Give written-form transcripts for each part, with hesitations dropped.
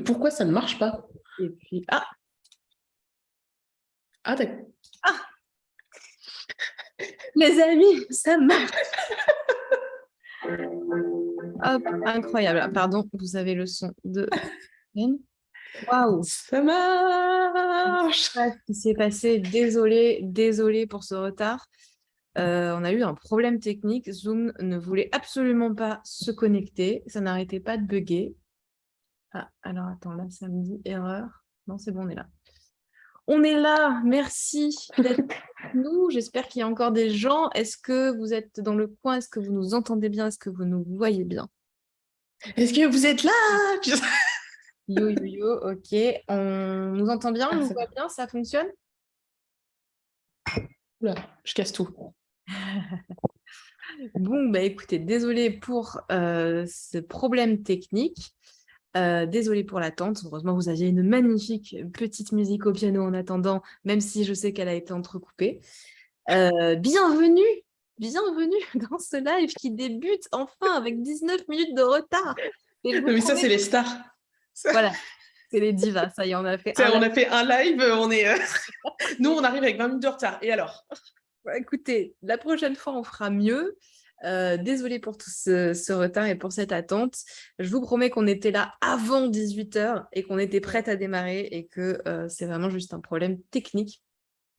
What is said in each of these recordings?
pourquoi ça ne marche pas? Et puis, D'accord. les amis, ça marche. Hop, incroyable. Ah, pardon, vous avez le son de... Waouh! Ça marche! Je sais pas ce qui s'est passé. Désolée pour ce retard. On a eu un problème technique. Zoom ne voulait absolument pas se connecter. Ça n'arrêtait pas de bugger. Ah, alors attends, là, ça me dit erreur. Non, c'est bon, on est là. On est là. Merci d'être avec nous. J'espère qu'il y a encore des gens. Est-ce que vous êtes dans le coin? Est-ce que vous nous entendez bien? Est-ce que vous nous voyez bien? Est-ce que vous êtes là? Yo, yo, yo, ok. On nous entend bien? On nous voit bien? Ça fonctionne? Oula, je casse tout. Bon, bah écoutez, désolée pour ce problème technique. Désolée pour l'attente. Heureusement, vous aviez une magnifique petite musique au piano en attendant, même si je sais qu'elle a été entrecoupée. Bienvenue dans ce live qui débute enfin avec 19 minutes de retard. Et je vous Mais ça, promets- c'est les stars. Voilà, c'est les divas. Ça y est, on a fait On a fait un live, nous, on arrive avec 20 minutes de retard. Et alors? Écoutez, la prochaine fois, on fera mieux. Désolée pour tout ce retard et pour cette attente. Je vous promets qu'on était là avant 18h et qu'on était prête à démarrer et que c'est vraiment juste un problème technique.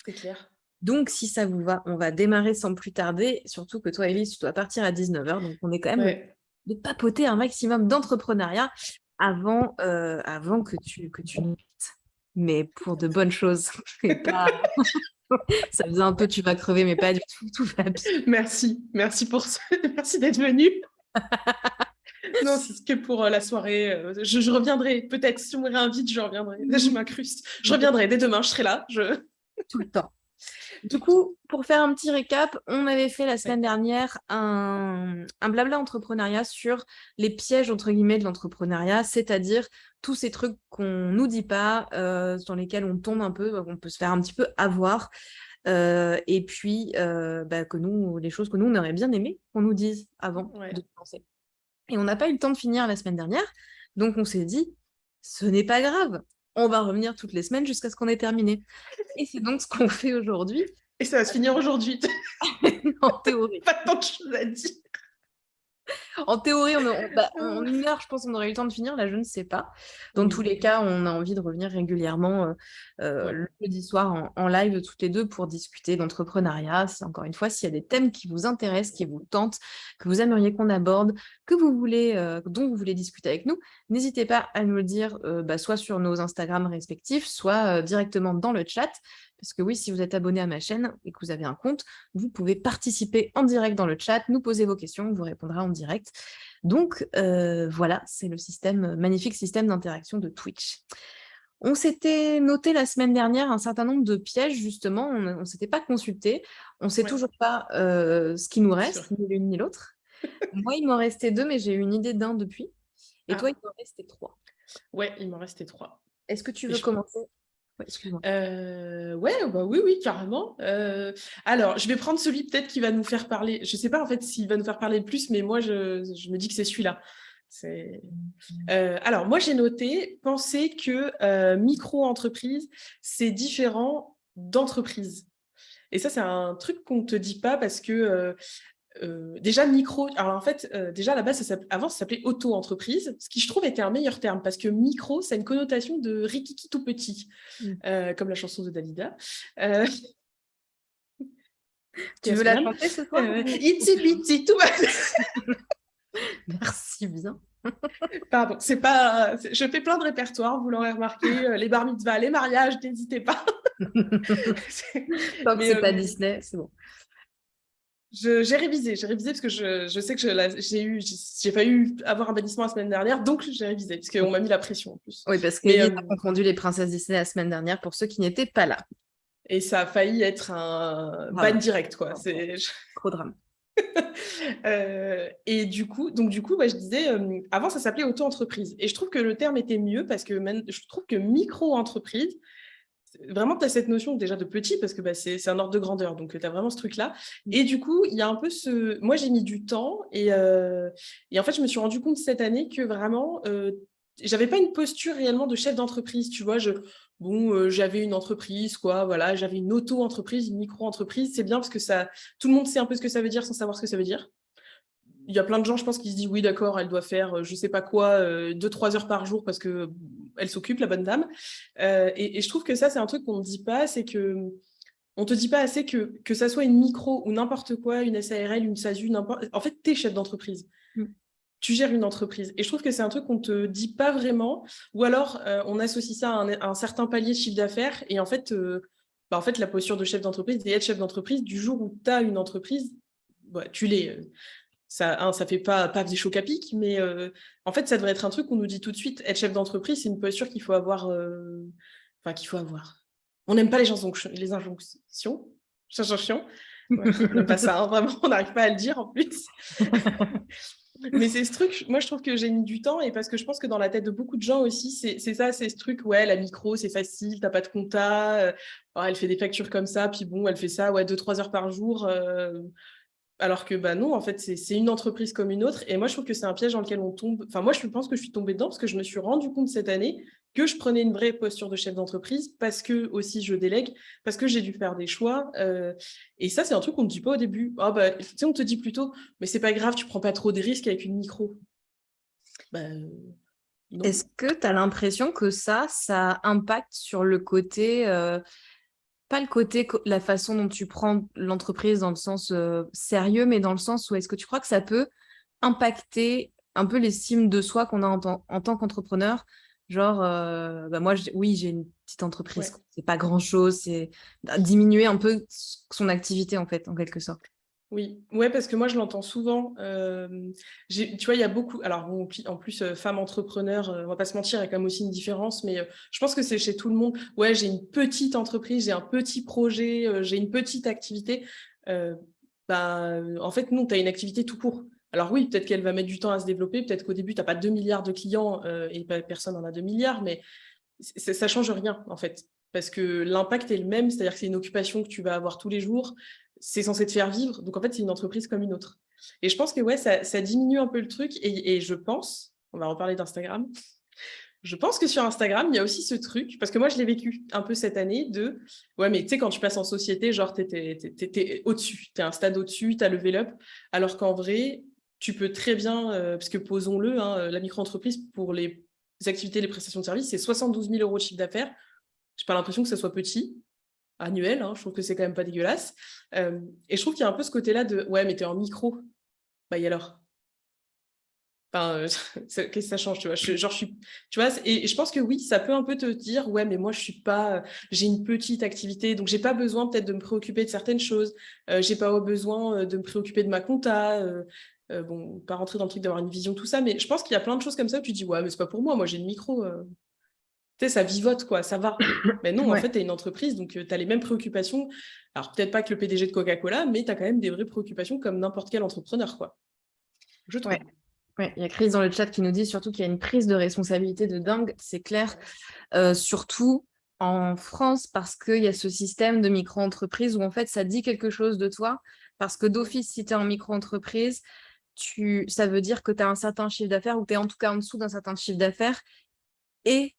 C'est clair. Donc, si ça vous va, on va démarrer sans plus tarder. Surtout que toi, Élise, tu dois partir à 19h. Donc, on est quand même de papoter un maximum d'entrepreneuriat avant que tu nous quittes. Mais pour de bonnes choses. Et pas... Ça faisait un peu tu vas crever, mais pas du tout, tout va bien. Merci pour ça. Merci d'être venu. Non, c'est que pour la soirée. Je reviendrai, peut-être, si on me réinvite, je reviendrai. Je m'incruste. Je reviendrai dès demain, je serai là. Tout le temps. Du coup, pour faire un petit récap, on avait fait la semaine dernière un blabla entrepreneuriat sur les pièges, entre guillemets, de l'entrepreneuriat, c'est-à-dire tous ces trucs qu'on nous dit pas, sur lesquels on tombe un peu, on peut se faire un petit peu avoir. Et puis, les choses que nous, on aurait bien aimé qu'on nous dise avant de commencer. Et on n'a pas eu le temps de finir la semaine dernière, donc on s'est dit, ce n'est pas grave, on va revenir toutes les semaines jusqu'à ce qu'on ait terminé. Et c'est donc ce qu'on fait aujourd'hui. Et ça va se finir aujourd'hui. En théorie. Pas tant de choses à dire. En théorie, en 1 heure, je pense qu'on aurait eu le temps de finir. Là, je ne sais pas. Dans tous les cas, on a envie de revenir régulièrement le jeudi soir en live toutes les deux pour discuter d'entrepreneuriat. Encore une fois, s'il y a des thèmes qui vous intéressent, qui vous tentent, que vous aimeriez qu'on aborde, dont vous voulez discuter avec nous, n'hésitez pas à nous le dire soit sur nos Instagram respectifs, soit directement dans le chat. Parce que oui, si vous êtes abonné à ma chaîne et que vous avez un compte, vous pouvez participer en direct dans le chat, nous poser vos questions, on vous répondra en direct. Donc voilà, c'est le magnifique système d'interaction de Twitch. On s'était noté la semaine dernière un certain nombre de pièges, justement, on ne s'était pas consulté, on ne sait toujours pas ce qui nous reste, ni l'une ni l'autre. Moi, il m'en restait 2, mais j'ai eu une idée d'un depuis. Et toi, il t'en restait 3. Ouais, il m'en restait 3. Est-ce que tu veux commencer? Ouais, excuse-moi. Oui, carrément. Alors, je vais prendre celui peut-être qui va nous faire parler. Je ne sais pas en fait s'il va nous faire parler le plus, mais moi, je me dis que c'est celui-là. Alors, moi, j'ai noté, penser que micro-entreprise, c'est différent d'entreprise. Et ça, c'est un truc qu'on ne te dit pas parce que déjà micro, alors en fait, déjà à la base, avant ça s'appelait auto-entreprise, ce qui je trouve était un meilleur terme parce que micro, ça a une connotation de rikiki tout petit, comme la chanson de Dalida. Tu veux la chanter ce soir? Itsy bitsy, tout va. Merci bien. Pardon, c'est pas. Je fais plein de répertoires, vous l'aurez remarqué, les bar mitzvahs, les mariages, n'hésitez pas. Tant que c'est pas Disney, c'est bon. J'ai révisé parce que je sais que j'ai failli avoir un bannissement la semaine dernière, donc j'ai révisé parce qu'on m'a mis la pression en plus. Oui, parce qu'Élie a confondu les princesses Disney la semaine dernière pour ceux qui n'étaient pas là. Et ça a failli être un ban direct, quoi. C'est trop drame. Et du coup, je disais, avant ça s'appelait auto-entreprise, et je trouve que le terme était mieux parce que je trouve que micro-entreprise, vraiment, tu as cette notion déjà de petit, parce que c'est un ordre de grandeur, donc tu as vraiment ce truc-là. Et du coup, il y a un peu Moi, j'ai mis du temps, et en fait, je me suis rendu compte cette année que vraiment, j'avais pas une posture réellement de chef d'entreprise, tu vois. J'avais une entreprise, quoi, voilà, j'avais une auto-entreprise, une micro-entreprise. C'est bien parce que tout le monde sait un peu ce que ça veut dire sans savoir ce que ça veut dire. Il y a plein de gens, je pense, qui se disent oui, d'accord, elle doit faire je sais pas quoi, 2-3 heures par jour parce que elle s'occupe, la bonne dame. Et je trouve que ça, c'est un truc qu'on ne dit pas, c'est que on te dit pas assez que ça soit une micro ou n'importe quoi, une SARL, une SASU, n'importe. En fait, t'es chef d'entreprise. Tu gères une entreprise. Et je trouve que c'est un truc qu'on te dit pas vraiment, ou alors on associe ça à un certain palier de chiffre d'affaires, et en fait, la posture de chef d'entreprise, et être chef d'entreprise, du jour où tu as une entreprise, tu l'es. Ça fait pas des chocs à pic, mais en fait, ça devrait être un truc qu'on nous dit tout de suite. Être chef d'entreprise, c'est une posture qu'il faut avoir. Enfin, qu'il faut avoir. On n'aime pas les injonctions. Ouais, on n'aime pas ça, hein, vraiment, on n'arrive pas à le dire en plus. Mais c'est ce truc, moi je trouve que j'ai mis du temps, et parce que je pense que dans la tête de beaucoup de gens aussi, c'est ça, c'est ce truc, ouais, la micro, c'est facile, t'as pas de compta, elle fait des factures comme ça, puis bon, elle fait ça, ouais, 2-3 heures par jour. Alors que bah non, en fait, c'est une entreprise comme une autre. Et moi, je trouve que c'est un piège dans lequel on tombe. Enfin, moi, je pense que je suis tombée dedans parce que je me suis rendu compte cette année que je prenais une vraie posture de chef d'entreprise, parce que aussi je délègue, parce que j'ai dû faire des choix. Et ça, c'est un truc qu'on ne dit pas au début. Ah bah, tu sais, on te dit plutôt, mais c'est pas grave, tu prends pas trop de risques avec une micro. Bah, non. Est-ce que tu as l'impression que ça impacte sur le côté, pas le côté, la façon dont tu prends l'entreprise dans le sens sérieux, mais dans le sens où est-ce que tu crois que ça peut impacter un peu l'estime de soi qu'on a en tant qu'entrepreneur? Genre, bah moi, oui, j'ai une petite entreprise, Ouais. c'est pas grand-chose, c'est diminuer un peu son activité, en fait, en quelque sorte. Oui, ouais, parce que moi je l'entends souvent. Tu vois, il y a beaucoup. Alors, bon, en plus, femme entrepreneur, on va pas se mentir, il y a quand même aussi une différence, mais je pense que c'est chez tout le monde. Ouais, j'ai une petite entreprise, j'ai un petit projet, j'ai une petite activité. En fait, non, tu as une activité tout court. Alors, oui, peut-être qu'elle va mettre du temps à se développer, peut-être qu'au début, tu n'as pas 2 milliards de clients et personne n'en a 2 milliards, mais ça change rien, en fait. Parce que l'impact est le même, c'est-à-dire que c'est une occupation que tu vas avoir tous les jours, c'est censé te faire vivre, donc en fait, c'est une entreprise comme une autre. Et je pense que ouais, ça diminue un peu le truc, et je pense, on va reparler d'Instagram, je pense que sur Instagram, il y a aussi ce truc, parce que moi, je l'ai vécu un peu cette année, ouais, mais tu sais, quand tu passes en société, genre, t'es au-dessus, t'es un stade au-dessus, t'as level up, alors qu'en vrai, tu peux très bien, parce que posons-le, hein, la micro-entreprise, pour les activités, les prestations de services, c'est 72 000 euros de chiffre d'affaires. J'ai pas l'impression que ça soit petit, annuel, hein, je trouve que c'est quand même pas dégueulasse. Et je trouve qu'il y a un peu ce côté-là de, ouais, mais t'es en micro, bah et alors? Enfin, qu'est-ce que ça change, tu vois? Tu vois, et je pense que oui, ça peut un peu te dire, ouais, mais moi, je suis pas, j'ai une petite activité, donc j'ai pas besoin peut-être de me préoccuper de certaines choses. J'ai pas besoin de me préoccuper de ma compta. Bon, pas rentrer dans le truc d'avoir une vision, tout ça, mais je pense qu'il y a plein de choses comme ça où tu dis, ouais, mais c'est pas pour moi, j'ai une micro. Tu sais, ça vivote, quoi, ça va. Mais non, en Ouais. fait, tu as une entreprise, donc tu as les mêmes préoccupations. Alors, peut-être pas que le PDG de Coca-Cola, mais tu as quand même des vraies préoccupations comme n'importe quel entrepreneur, quoi. Je Ouais. trouve. Ouais, il y a Chris dans le chat qui nous dit surtout qu'il y a une prise de responsabilité de dingue, c'est clair, surtout en France parce qu'il y a ce système de micro-entreprise où en fait ça dit quelque chose de toi, parce que d'office, si tu es en micro-entreprise, ça veut dire que tu as un certain chiffre d'affaires ou tu es en tout cas en dessous d'un certain chiffre d'affaires et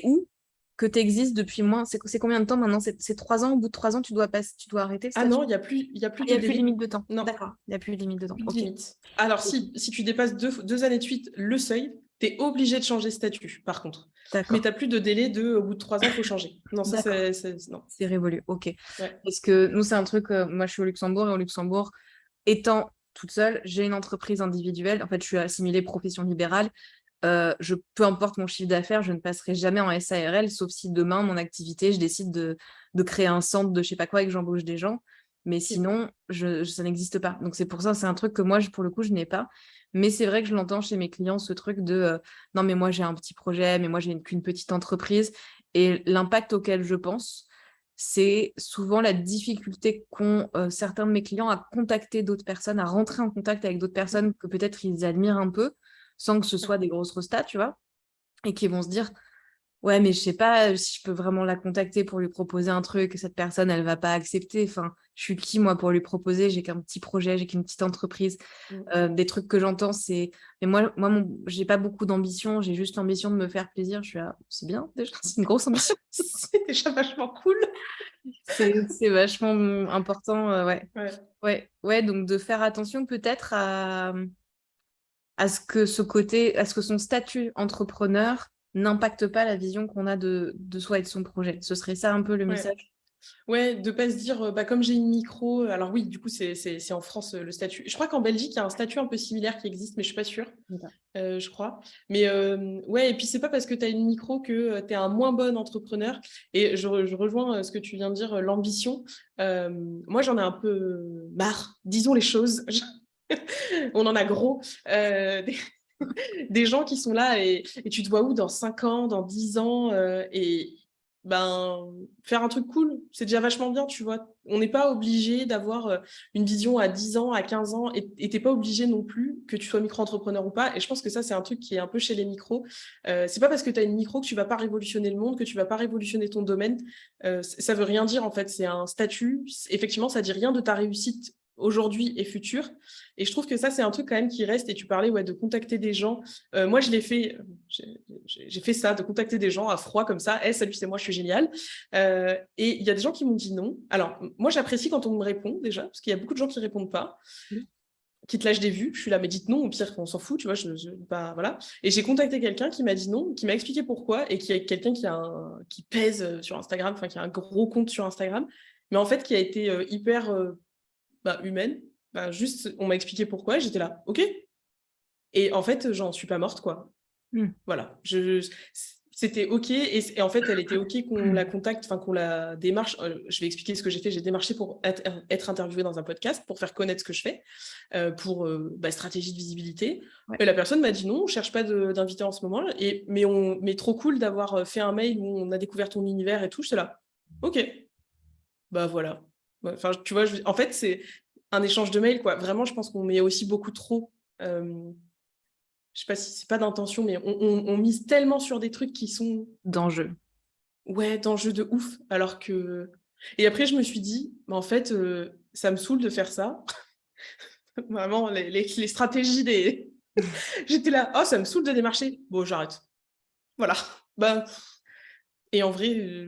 où que tu existes depuis moins, c'est combien de temps maintenant? C'est 3 ans, au bout de 3 ans, tu dois arrêter le Ah statut? non, il y a plus Il de n'y a plus de délai. limite de temps. Non, D'accord, il n'y a plus de limite de temps. plus de Ok. limite. Alors, si tu dépasses 2 années de suite le seuil, tu es obligé de changer de statut, par contre. Mais tu D'accord. n'as plus de délai au bout de 3 ans, il faut changer. Non, ça, D'accord. non. C'est révolu, ok. Ouais. Parce que nous, c'est un truc, moi je suis au Luxembourg et au Luxembourg, étant toute seule, j'ai une entreprise individuelle. En fait, je suis assimilée profession libérale. Peu importe mon chiffre d'affaires, je ne passerai jamais en SARL, sauf si demain, mon activité, je décide de créer un centre de je sais pas quoi et que j'embauche des gens. Mais sinon, ça n'existe pas. Donc c'est pour ça, c'est un truc que moi, pour le coup, je n'ai pas. Mais c'est vrai que je l'entends chez mes clients, ce truc de non, mais moi, j'ai un petit projet, mais moi, j'ai qu'une petite entreprise. Et l'impact auquel je pense, c'est souvent la difficulté qu'ont certains de mes clients à contacter d'autres personnes, à rentrer en contact avec d'autres personnes que peut-être ils admirent un peu, sans que ce soit des grosses restats, tu vois, et qui vont se dire, Ouais, mais je sais pas si je peux vraiment la contacter pour lui proposer un truc, et cette personne, elle va pas accepter. Enfin, je suis qui, moi, pour lui proposer? J'ai qu'un petit projet, j'ai qu'une petite entreprise. Des trucs que j'entends, c'est... Mais j'ai pas beaucoup d'ambition, j'ai juste l'ambition de me faire plaisir. Je suis là, c'est bien, déjà, c'est une grosse ambition. C'est déjà vachement cool. C'est vachement important, ouais. Ouais. Ouais, donc de faire attention peut-être à ce que à ce que son statut entrepreneur n'impacte pas la vision qu'on a de soi et de son projet. Ce serait ça un peu le Ouais. message. Ouais, de pas se dire, comme j'ai une micro, alors oui, du coup, c'est en France le statut. Je crois qu'en Belgique, il y a un statut un peu similaire qui existe, mais je suis pas sûre, je crois. Mais ouais, et puis c'est pas parce que tu as une micro que tu es un moins bon entrepreneur. Et je rejoins ce que tu viens de dire, l'ambition. Moi, j'en ai un peu marre, disons les choses. On en a gros. Des gens qui sont là et tu te vois où dans 5 ans, dans 10 ans, et ben faire un truc cool, c'est déjà vachement bien, tu vois. On n'est pas obligé d'avoir une vision à 10 ans, à 15 ans, et t'es pas obligé non plus que tu sois micro-entrepreneur ou pas. Et je pense que ça, c'est un truc qui est un peu chez les micros. C'est pas parce que tu as une micro que tu vas pas révolutionner le monde, que tu vas pas révolutionner ton domaine. Ça veut rien dire, en fait. C'est un statut. Effectivement, ça dit rien de ta réussite aujourd'hui et futur. Et je trouve que ça, c'est un truc quand même qui reste. Et tu parlais de contacter des gens. Moi, je l'ai fait, j'ai fait ça, de contacter des gens à froid comme ça. Hey, salut, c'est moi, je suis géniale. Et il y a des gens qui m'ont dit non. Alors, moi, j'apprécie quand on me répond déjà, parce qu'il y a beaucoup de gens qui répondent pas, qui te lâchent des vues. Je suis là, mais dites non, au pire, on s'en fout, tu vois. Voilà. Et j'ai contacté quelqu'un qui m'a dit non, qui m'a expliqué pourquoi, et qui est quelqu'un qui pèse sur Instagram, enfin, qui a un gros compte sur Instagram, mais en fait, qui a été hyper humaine. Juste, on m'a expliqué pourquoi, j'étais là, ok. Et en fait, j'en suis pas morte, quoi. Voilà. C'était ok. Et en fait, elle était ok qu'on la contacte, enfin qu'on la démarche. Je vais expliquer ce que j'ai fait. J'ai démarché pour être interviewée dans un podcast, pour faire connaître ce que je fais, pour stratégie de visibilité. Ouais. Et la personne m'a dit non, on cherche pas d'invité en ce moment. Mais trop cool d'avoir fait un mail où on a découvert ton univers et tout. J'étais là, ok. Bah voilà. Enfin, tu vois, en fait, c'est un échange de mails, quoi. Vraiment, je pense qu'on met aussi beaucoup trop. Je sais pas si c'est pas d'intention, mais on mise tellement sur des trucs qui sont d'enjeux. Ouais, d'enjeux de ouf. Alors que. Et après, je me suis dit, en fait, ça me saoule de faire ça. Vraiment, les stratégies des. J'étais là, oh, ça me saoule de démarcher. Bon, j'arrête. Voilà. Bah. Et en vrai,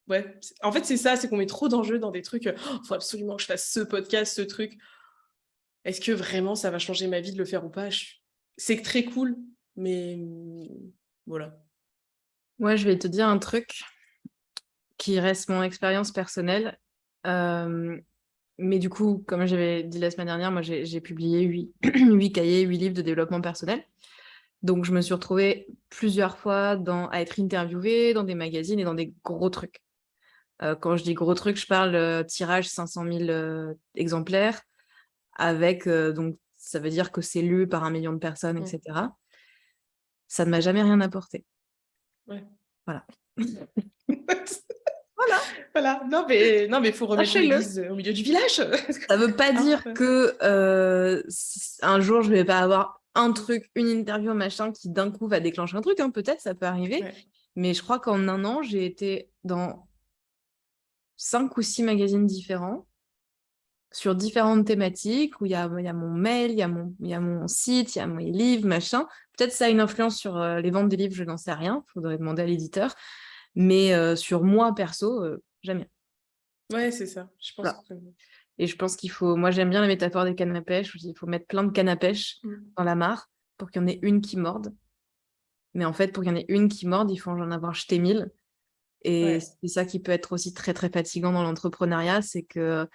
ouais. En fait, c'est ça, c'est qu'on met trop d'enjeux dans des trucs. Faut absolument que je fasse ce podcast, ce truc. Est-ce que vraiment ça va changer ma vie de le faire ou pas? C'est très cool, mais voilà. Moi, je vais te dire un truc qui reste mon expérience personnelle. Mais du coup, comme j'avais dit la semaine dernière, moi, j'ai publié 8 cahiers, 8 livres de développement personnel. Donc, je me suis retrouvée plusieurs fois à être interviewée dans des magazines et dans des gros trucs. Quand je dis gros trucs, je parle tirage 500 000 exemplaires, avec, donc, ça veut dire que c'est lu par 1 million de personnes, etc. Ça ne m'a jamais rien apporté. Ouais. Voilà. Voilà. Non, mais faut remettre l'église au milieu du village. Ça veut pas dire que un jour, je vais pas avoir un truc, une interview, machin, qui d'un coup va déclencher un truc. Hein. Peut-être, ça peut arriver. Ouais. Mais je crois qu'en 1 an, j'ai été dans 5 ou 6 magazines différents, sur différentes thématiques, où il y a mon mail, il y a mon site, il y a mes livres, machin. Peut-être ça a une influence sur les ventes des livres, je n'en sais rien. Il faudrait demander à l'éditeur. Mais sur moi, perso, jamais. Ouais, c'est ça. Je pense que... Et je pense qu'il faut... Moi, j'aime bien la métaphore des cannes à pêche. Il faut mettre plein de cannes à pêche dans la mare pour qu'il y en ait une qui morde. Mais en fait, pour qu'il y en ait une qui morde, il faut en avoir jeté 1000. Et c'est ça qui peut être aussi très, très fatigant dans l'entrepreneuriat, c'est que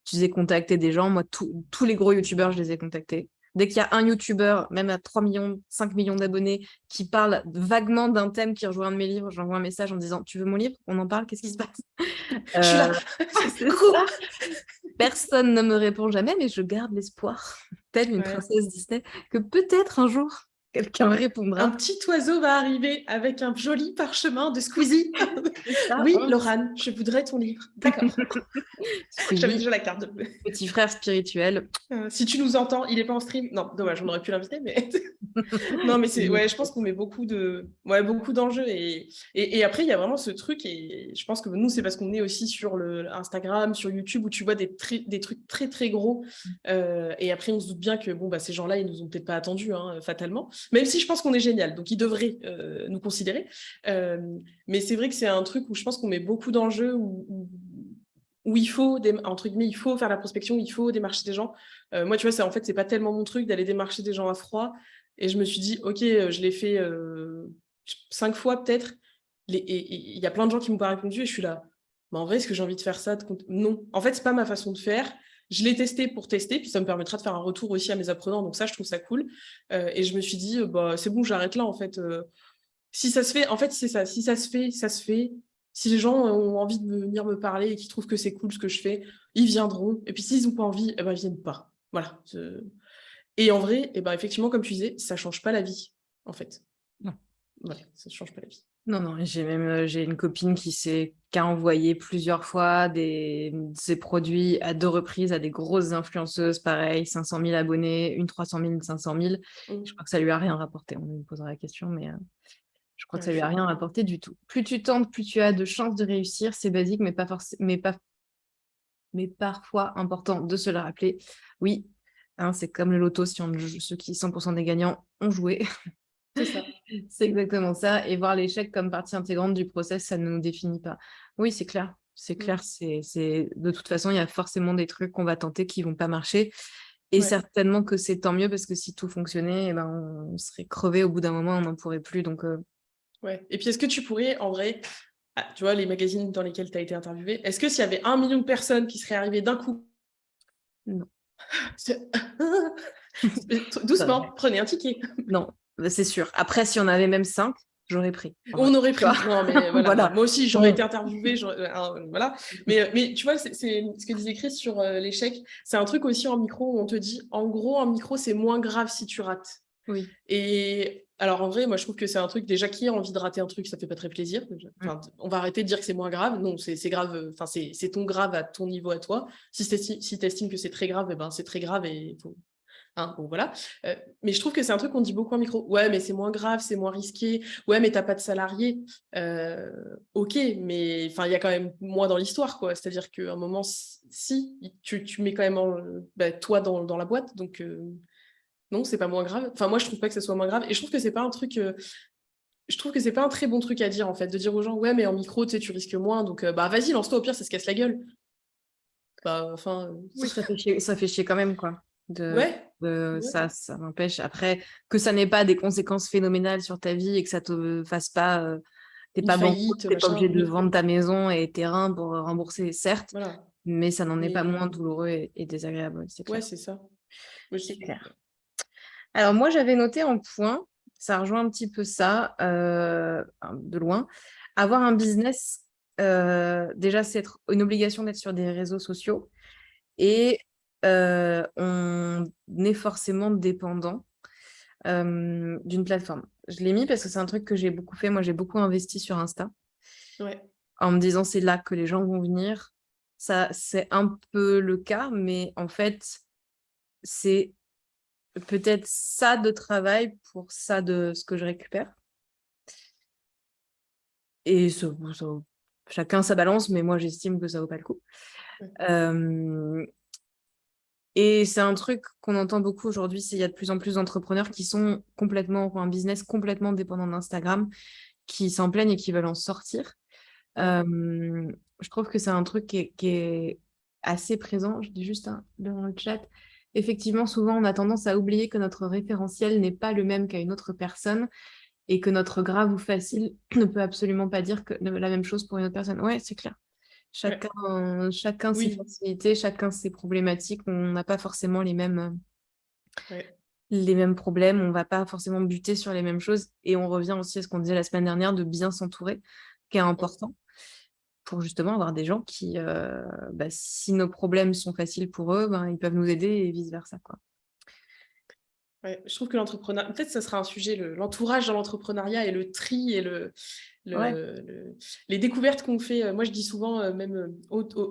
tu les contacter des gens. Moi, tous les gros youtubeurs, je les ai contactés. Dès qu'il y a un youtubeur, même à 3 millions, 5 millions d'abonnés, qui parle vaguement d'un thème qui rejoint un de mes livres, j'envoie un message en disant « Tu veux mon livre? On en parle? Qu'est-ce qui se passe ?» Je suis là. Personne ne me répond jamais, mais je garde l'espoir, telle une princesse Disney, que peut-être un jour, quelqu'un Un répondra. petit oiseau va arriver avec un joli parchemin de Squeezie. Ça, Oui, Laurane, je voudrais ton livre. D'accord. J'avais Squeezie, déjà la carte. petit frère spirituel. Si tu nous entends, il est pas en stream. Non, dommage, on aurait pu l'inviter, mais non, mais ouais, je pense qu'on met beaucoup d'enjeux et après il y a vraiment ce truc et je pense que nous c'est parce qu'on est aussi sur le Instagram, sur YouTube où tu vois des trucs très très gros et après on se doute bien que bon bah ces gens-là ils nous ont peut-être pas attendus fatalement, même si je pense qu'on est génial, donc ils devraient nous considérer. Euh, mais c'est vrai que c'est un truc où je pense qu'on met beaucoup d'enjeux où il faut entre guillemets il faut faire la prospection, il faut démarcher des gens. Moi tu vois en fait c'est pas tellement mon truc d'aller démarcher des gens à froid. Et je me suis dit, ok, je l'ai fait 5 fois peut-être. Et il y a plein de gens qui m'ont pas répondu et je suis là. Mais en vrai, est-ce que j'ai envie de faire ça Non. En fait, c'est pas ma façon de faire. Je l'ai testé pour tester, puis ça me permettra de faire un retour aussi à mes apprenants. Donc ça, je trouve ça cool. Et je me suis dit, bah, c'est bon, j'arrête là en fait. Si ça se fait, en fait, c'est ça. Si ça se fait, ça se fait. Si les gens ont envie de venir me parler et qu'ils trouvent que c'est cool ce que je fais, ils viendront. Et puis s'ils n'ont pas envie, eh ben, ils viennent pas. Voilà. Et en vrai, eh ben, effectivement, comme tu disais, ça change pas la vie, en fait. Non. Voilà, ça change pas la vie. Non, non, j'ai une copine qui a envoyé plusieurs fois ses produits à 2 reprises à des grosses influenceuses, pareil, 500 000 abonnés, une 300 000, une 500 000. Je crois que ça lui a rien rapporté. On lui posera la question, mais je crois que Ouais, ça lui a rien rapporté du tout. Plus tu tentes, plus tu as de chances de réussir. C'est basique, mais parfois important de se le rappeler. Oui, hein, c'est comme le loto, ceux qui 100% des gagnants ont joué. c'est ça. C'est exactement ça. Et voir l'échec comme partie intégrante du process, ça ne nous définit pas. Oui, c'est clair. C'est clair. De toute façon, il y a forcément des trucs qu'on va tenter qui vont pas marcher. Et Ouais. certainement que c'est tant mieux parce que si tout fonctionnait, eh ben, on serait crevé au bout d'un moment, on n'en pourrait plus. Donc, Ouais. Et puis, est-ce que tu pourrais, en vrai, tu vois, les magazines dans lesquels tu as été interviewé, est-ce que s'il y avait 1 million de personnes qui seraient arrivées d'un coup, non. doucement, prenez un ticket. Non, c'est sûr. Après, si on avait même 5, j'aurais pris. En vrai. On aurait Tu vois. pris. Non, mais voilà. Voilà. Moi aussi, j'aurais Bon. été interviewée. Voilà. Mais tu vois, c'est ce que disait Chris sur l'échec. C'est un truc aussi en micro où on te dit, en gros, en micro, c'est moins grave si tu rates. Oui. Et alors, en vrai, moi, je trouve que c'est un truc, déjà, qui a envie de rater un truc, ça fait pas très plaisir. Enfin, on va arrêter de dire que c'est moins grave. Non, c'est grave. Enfin, c'est ton grave à ton niveau à toi. Si t'estimes que c'est très grave, eh ben, c'est très grave et il faut. Hein, bon, voilà. Mais je trouve que c'est un truc qu'on dit beaucoup en micro. Ouais, mais c'est moins grave, c'est moins risqué. Ouais, mais t'as pas de salarié. Ok, mais enfin, il y a quand même moi dans l'histoire, quoi. C'est-à-dire qu'à un moment, si, tu mets quand même toi dans la boîte, donc non, c'est pas moins grave. Enfin, moi, je trouve pas que ce soit moins grave. Et je trouve que c'est pas un truc. Je trouve que c'est pas un très bon truc à dire, en fait, de dire aux gens, ouais, mais en micro, tu sais, tu risques moins, donc bah vas-y, lance-toi, au pire, ça se casse la gueule. Bah, enfin. Oui, ça fait chier quand même, quoi. Ouais. Ouais. Ça m'empêche. Après, que ça n'ait pas des conséquences phénoménales sur ta vie et que ça te fasse pas. T'es Une pas banquerole, faillite, t'es pas machin, obligé de oui. vendre ta maison et terrain pour rembourser, certes, Voilà. mais ça n'en est pas Mais moins douloureux et désagréable, c'est ouais, clair. c'est ça. Moi, C'est clair. Alors, moi, j'avais noté en point, ça rejoint un petit peu ça, de loin, avoir un business, déjà, c'est une obligation d'être sur des réseaux sociaux et on est forcément dépendant d'une plateforme. Je l'ai mis parce que c'est un truc que j'ai beaucoup fait. Moi, j'ai beaucoup investi sur Insta Ouais. en me disant c'est là que les gens vont venir. Ça, c'est un peu le cas, mais en fait, c'est peut-être ça de travail pour ça de ce que je récupère. Et chacun sa balance, mais moi, j'estime que ça vaut pas le coup. Ouais. Et c'est un truc qu'on entend beaucoup aujourd'hui, c'est qu'il y a de plus en plus d'entrepreneurs qui sont ont un business complètement dépendant d'Instagram, qui s'en plaignent et qui veulent en sortir. Ouais. Je trouve que c'est un truc qui est assez présent. Je dis juste dans le chat. Effectivement, souvent, on a tendance à oublier que notre référentiel n'est pas le même qu'à une autre personne et que notre grave ou facile ne peut absolument pas dire que la même chose pour une autre personne. Ouais, c'est clair. Ouais. Chacun ses Oui. facilités, chacun ses problématiques. On n'a pas forcément Ouais. les mêmes problèmes, on va pas forcément buter sur les mêmes choses. Et on revient aussi à ce qu'on disait la semaine dernière de bien s'entourer, qui est important pour justement avoir des gens qui, si nos problèmes sont faciles pour eux, ben, ils peuvent nous aider et vice-versa, quoi. Ouais, je trouve que l'entrepreneuriat, peut-être ça sera un sujet, l'entourage dans l'entrepreneuriat et le tri et Ouais. les découvertes qu'on fait. Moi, je dis souvent, même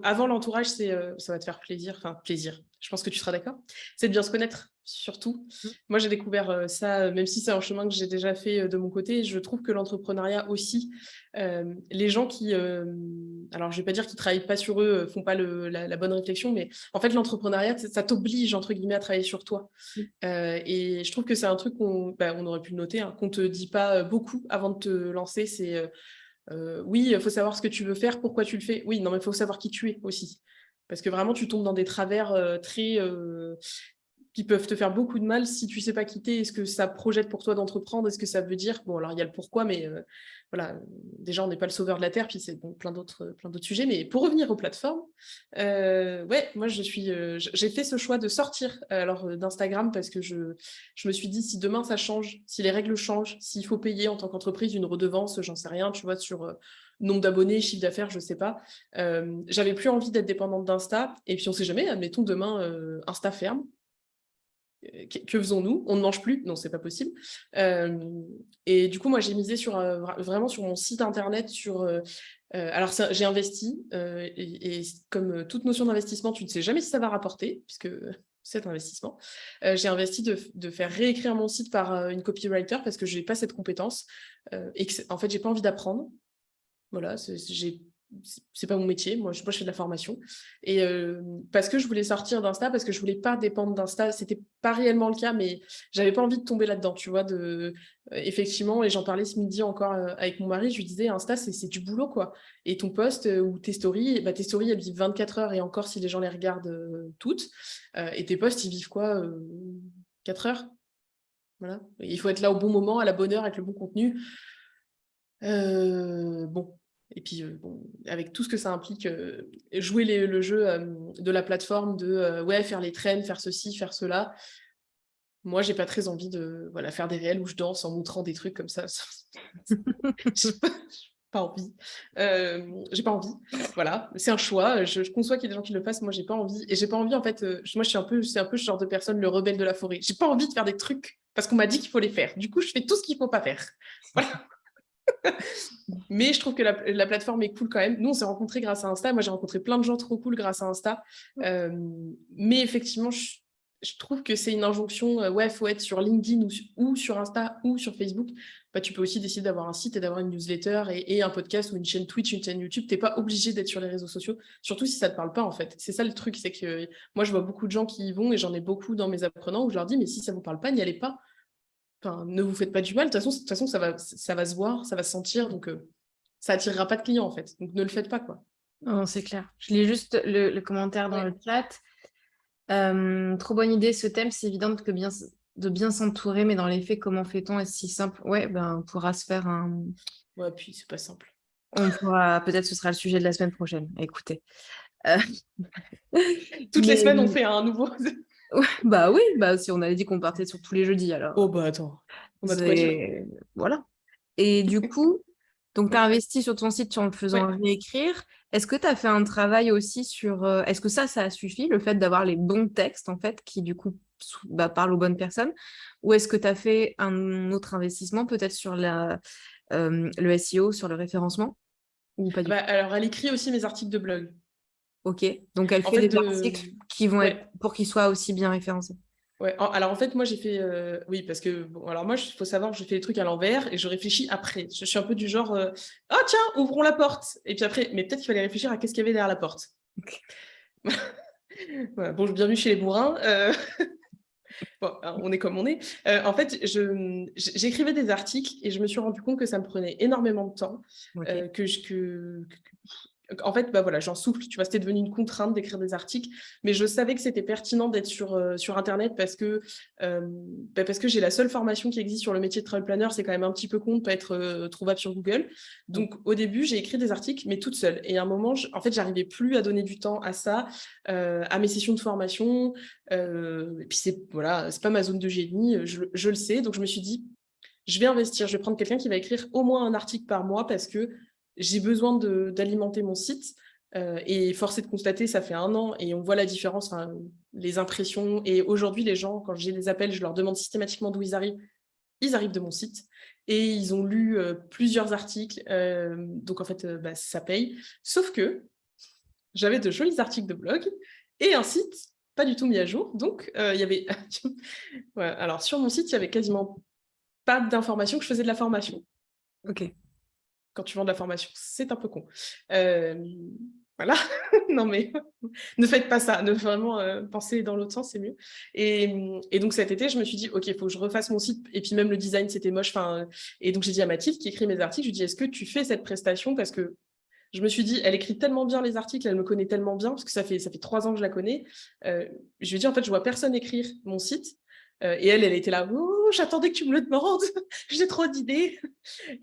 avant l'entourage, ça va te faire plaisir. Enfin, plaisir. Je pense que tu seras d'accord. C'est de bien se connaître, surtout. Mmh. Moi, j'ai découvert ça, même si c'est un chemin que j'ai déjà fait de mon côté. Je trouve que l'entrepreneuriat aussi, les gens qui, alors je vais pas dire qu'ils travaillent pas sur eux, font pas la bonne réflexion, mais en fait, l'entrepreneuriat, ça t'oblige entre guillemets à travailler sur toi. Mmh. Et je trouve que c'est un truc on aurait pu le noter, hein, qu'on te dit pas beaucoup avant de te lancer. C'est oui, il faut savoir ce que tu veux faire, pourquoi tu le fais. Oui, non, mais il faut savoir qui tu es aussi. Parce que vraiment, tu tombes dans des travers très qui peuvent te faire beaucoup de mal si tu sais pas quitter. Est-ce que ça projette pour toi d'entreprendre? Est-ce que ça veut dire... Bon, alors il y a le pourquoi, mais voilà, déjà on n'est pas le sauveur de la Terre, puis c'est bon, plein d'autres sujets. Mais pour revenir aux plateformes, ouais, moi j'ai fait ce choix de sortir d'Instagram parce que je me suis dit, si demain ça change, si les règles changent, s'il faut payer en tant qu'entreprise une redevance, j'en sais rien, tu vois, sur nombre d'abonnés, chiffre d'affaires, je sais pas. J'avais plus envie d'être dépendante d'Insta. Et puis on sait jamais, admettons demain Insta ferme, que faisons-nous? On ne mange plus? Non, c'est pas possible. Et du coup, moi, j'ai misé vraiment sur mon site internet. Alors, j'ai investi, et comme toute notion d'investissement, tu ne sais jamais si ça va rapporter, puisque c'est un investissement. J'ai investi de faire réécrire mon site par une copywriter parce que je n'ai pas cette compétence et que, en fait, j'ai pas envie d'apprendre. Voilà, c'est pas mon métier. Moi, je fais de la formation. Et parce que je voulais sortir d'Insta, parce que je voulais pas dépendre d'Insta. C'était pas réellement le cas, mais j'avais pas envie de tomber là-dedans, tu vois. Effectivement, et j'en parlais ce midi encore avec mon mari, je lui disais, Insta, c'est du boulot, quoi. Et ton post ou tes stories, tes stories, elles vivent 24 heures, et encore si les gens les regardent toutes. Et tes posts, ils vivent quoi 4 heures? Voilà. Et il faut être là au bon moment, à la bonne heure, avec le bon contenu. Bon, et puis bon, avec tout ce que ça implique, jouer le jeu de la plateforme, ouais, faire les trends, faire ceci, faire cela. Moi, j'ai pas très envie de voilà, faire des réels où je danse en montrant des trucs comme ça. J'ai pas envie. J'ai pas envie. Voilà, c'est un choix. Je conçois qu'il y ait des gens qui le fassent. Moi, j'ai pas envie. Et j'ai pas envie, en fait. Moi, c'est un peu ce genre de personne, le rebelle de la forêt. J'ai pas envie de faire des trucs parce qu'on m'a dit qu'il faut les faire. Du coup, je fais tout ce qu'il faut pas faire. Voilà. Mais je trouve que la plateforme est cool quand même. Nous, on s'est rencontrés grâce à Insta. Moi, j'ai rencontré plein de gens trop cool grâce à Insta. Mais effectivement, je trouve que c'est une injonction. Ouais, il faut être sur LinkedIn ou sur Insta ou sur Facebook. Bah, tu peux aussi décider d'avoir un site et d'avoir une newsletter et un podcast ou une chaîne Twitch, une chaîne YouTube. Tu n'es pas obligé d'être sur les réseaux sociaux, surtout si ça ne te parle pas, en fait. C'est ça le truc, c'est que moi, je vois beaucoup de gens qui y vont et j'en ai beaucoup dans mes apprenants où je leur dis, mais si ça ne vous parle pas, n'y allez pas. Enfin, ne vous faites pas du mal. De toute façon ça va se voir, ça va se sentir. Donc, ça attirera pas de clients, en fait. Donc, ne le faites pas, quoi. Non, c'est clair. Je lis juste le commentaire dans Ouais. le chat. Trop bonne idée, ce thème. C'est évident de bien s'entourer, mais dans les faits, comment fait-on? Est-ce si simple? Ouais, ben, on pourra se faire un... Ouais, puis c'est pas simple. On pourra... Peut-être ce sera le sujet de la semaine prochaine. Écoutez. Euh, Toutes les Mais... semaines, on fait un nouveau. Ouais, bah oui, bah si on avait dit qu'on partait sur tous les jeudis, alors. Oh, bah attends, on a de quoi dire. Voilà. Et du coup, donc tu as Ouais. investi sur ton site en le faisant Ouais. réécrire. Est-ce que tu as fait un travail aussi sur... Est-ce que ça a suffi, le fait d'avoir les bons textes, en fait, qui du coup parlent aux bonnes personnes? Ou est-ce que tu as fait un autre investissement, peut-être sur le SEO, sur le référencement? Ou pas du Bah, tout? alors, elle écrit aussi mes articles de blog. Ok. Donc elle En fait fait, des articles qui vont être ouais. pour qu'ils soient aussi bien référencés. Ouais. Alors, en fait, moi, j'ai fait... Oui, parce que... Bon, alors, moi, il faut savoir, je fais les trucs à l'envers et je réfléchis après. Je suis un peu du genre... Oh, tiens, ouvrons la porte. Et puis après, mais peut-être qu'il fallait réfléchir à qu'est-ce qu'il y avait derrière la porte. Ok. Voilà. Bon, bienvenue chez les bourrins. Bon, on est comme on est. En fait, j'écrivais des articles et je me suis rendu compte que ça me prenait énormément de temps. Ok. En fait, bah voilà, j'en souffle, tu vois, c'était devenu une contrainte d'écrire des articles, mais je savais que c'était pertinent d'être sur Internet parce que j'ai la seule formation qui existe sur le métier de travel planner, c'est quand même un petit peu con de pas être trouvable sur Google. Donc, au début, j'ai écrit des articles, mais toute seule. Et à un moment, en fait, j'arrivais plus à donner du temps à ça, à mes sessions de formation. Et puis, voilà, c'est pas ma zone de génie, je le sais. Donc, je me suis dit, je vais investir, je vais prendre quelqu'un qui va écrire au moins un article par mois parce que j'ai besoin d'alimenter mon site. Et force est de constater, ça fait 1 an et on voit la différence, les impressions. Et aujourd'hui, les gens, quand j'ai des appels, je leur demande systématiquement d'où ils arrivent. Ils arrivent de mon site et ils ont lu plusieurs articles. Donc, en fait, ça paye. Sauf que j'avais de jolis articles de blog et un site pas du tout mis à jour. Donc, il y avait... ouais, alors, sur mon site, il y avait quasiment pas d'informations que je faisais de la formation. Ok. Quand tu vends de la formation, c'est un peu con. Voilà. Non, mais ne faites pas ça. Ne vraiment penser dans l'autre sens, c'est mieux. Et donc, cet été, je me suis dit, OK, il faut que je refasse mon site. Et puis, même le design, c'était moche. Et donc, j'ai dit à Mathilde, qui écrit mes articles, je lui ai dit, est-ce que tu fais cette prestation? Parce que je me suis dit, elle écrit tellement bien les articles, elle me connaît tellement bien, parce que ça fait 3 ans que je la connais. Je lui ai dit, en fait, je vois personne écrire mon site. Et elle était là, oh, j'attendais que tu me le demandes, j'ai trop d'idées.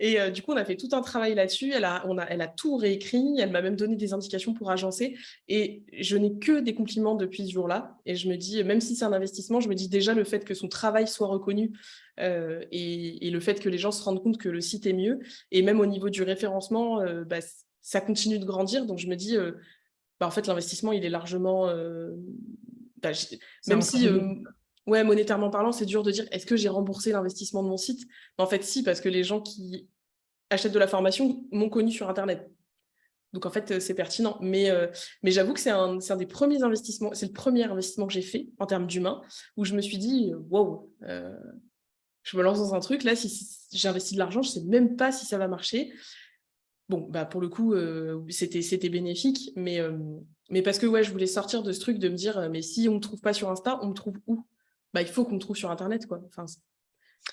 Et du coup, on a fait tout un travail là-dessus. Elle a tout réécrit, elle m'a même donné des indications pour agencer. Et je n'ai que des compliments depuis ce jour-là. Et je me dis, même si c'est un investissement, je me dis déjà le fait que son travail soit reconnu et le fait que les gens se rendent compte que le site est mieux. Et même au niveau du référencement, ça continue de grandir. Donc je me dis, en fait, l'investissement, il est largement... même si... ouais, monétairement parlant, c'est dur de dire est-ce que j'ai remboursé l'investissement de mon site? En fait, si, parce que les gens qui achètent de la formation m'ont connu sur Internet. Donc, en fait, c'est pertinent. Mais j'avoue que c'est un des premiers investissements, c'est le premier investissement que j'ai fait en termes d'humain, où je me suis dit, wow, je me lance dans un truc. Là, si j'ai investi de l'argent, je ne sais même pas si ça va marcher. Bon, pour le coup, c'était bénéfique, mais parce que ouais, je voulais sortir de ce truc de me dire, mais si on me trouve pas sur Insta, on me trouve où? Il faut qu'on me trouve sur Internet, quoi. Enfin,